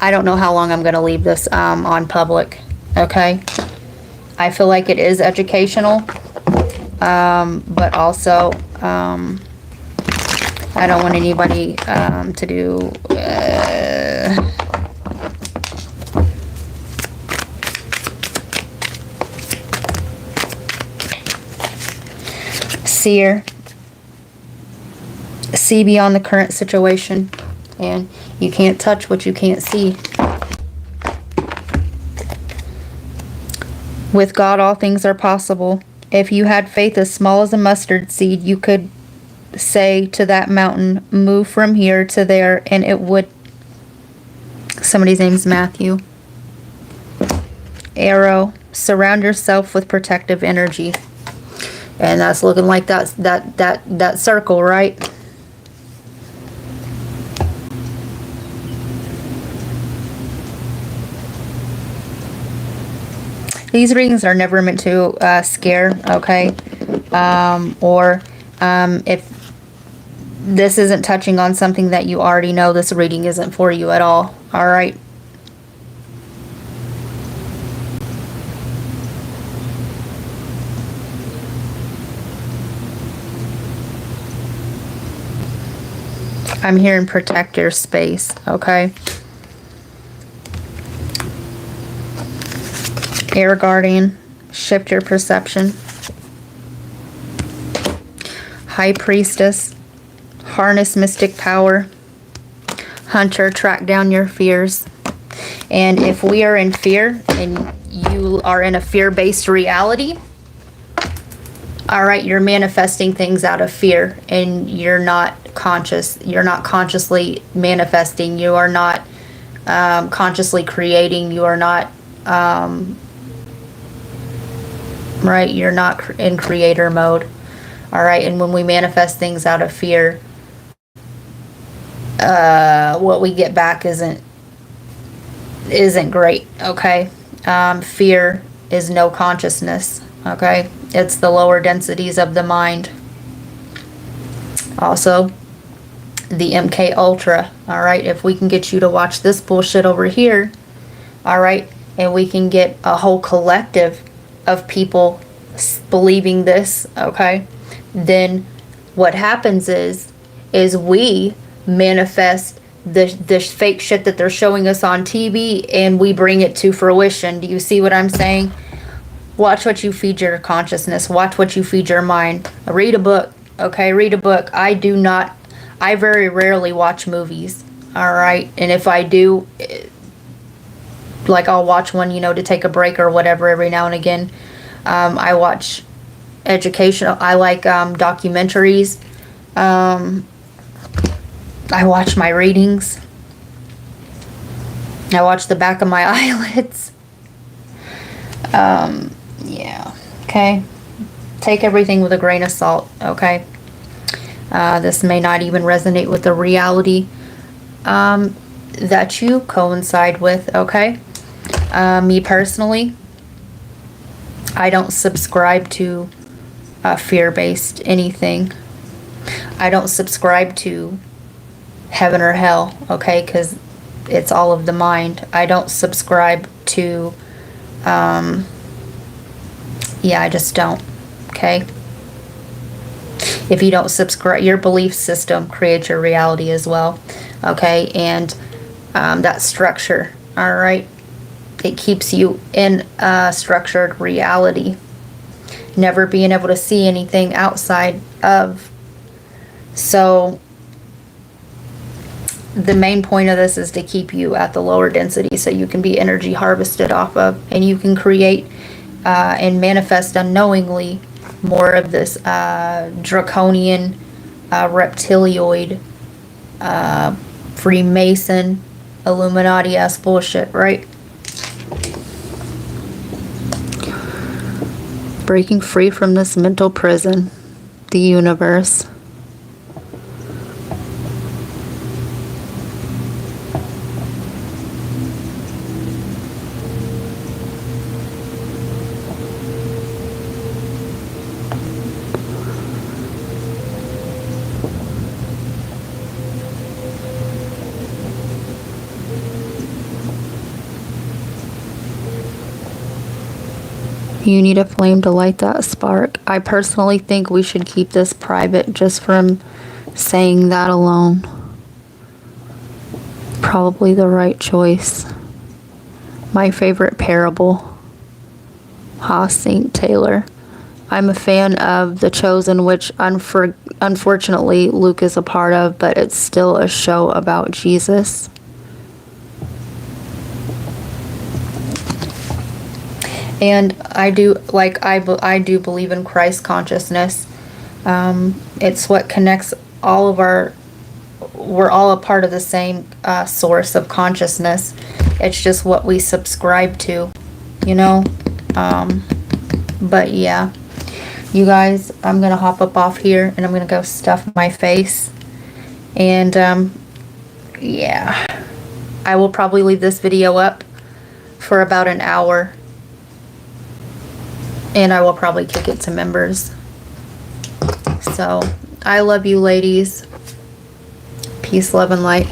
I don't know how long I'm going to leave this on public, okay? I feel like it is educational, but also I don't want anybody to do seer, see beyond the current situation, and you can't touch what you can't see. With God, all things are possible. If you had faith as small as a mustard seed, you could say to that mountain, move from here to there, and it would. Somebody's name's Matthew. Arrow, surround yourself with protective energy. And that's looking like that circle, right? These readings are never meant to scare, okay? Or if this isn't touching on something that you already know, this reading isn't for you at all, all right? I'm hearing protect your space, okay? Air Guardian, shift your perception. High Priestess, harness mystic power. Hunter, track down your fears. And if we are in fear and you are in a fear-based reality, all right, you're manifesting things out of fear and you're not conscious. You're not consciously manifesting. You are not consciously creating. You are not, right, you're not in creator mode. All right, and when we manifest things out of fear, what we get back isn't great, okay? Fear is no consciousness, okay? It's the lower densities of the mind. Also, the MK Ultra, all right? If we can get you to watch this bullshit over here, all right, and we can get a whole collective of people believing this, okay, then what happens is we manifest this fake shit that they're showing us on TV and we bring it to fruition. Do you see what I'm saying? Watch what you feed your consciousness. Watch what you feed your mind. Read a book, okay? Read a book. I very rarely watch movies, all right? And if I do, like I'll watch one, you know, to take a break or whatever every now and again. I watch educational, I like documentaries. I watch my readings. I watch the back of my eyelids. Yeah, okay. Take everything with a grain of salt, okay? This may not even resonate with the reality that you coincide with, okay? Me personally, I don't subscribe to fear-based anything. I don't subscribe to heaven or hell, okay, because it's all of the mind. I don't subscribe to, yeah, I just don't, okay? If you don't subscribe, your belief system creates your reality as well, okay? And that structure, all right, it keeps you in a structured reality, never being able to see anything outside of. So the main point of this is to keep you at the lower density so you can be energy harvested off of, and you can create and manifest unknowingly more of this draconian, reptilioid, Freemason, Illuminati-ass bullshit, right? Breaking free from this mental prison, the universe. You need a flame to light that spark. I personally think we should keep this private just from saying that alone. Probably the right choice. My favorite parable. St. Taylor. I'm a fan of The Chosen, which unfortunately Luke is a part of, but it's still a show about Jesus. And I do believe in Christ consciousness. It's what connects all of our. We're all a part of the same source of consciousness. It's just what we subscribe to, you know. But yeah, you guys, I'm gonna hop up off here and I'm gonna go stuff my face. And yeah, I will probably leave this video up for about an hour. And I will probably kick it to members. So, I love you ladies. Peace, love, and light.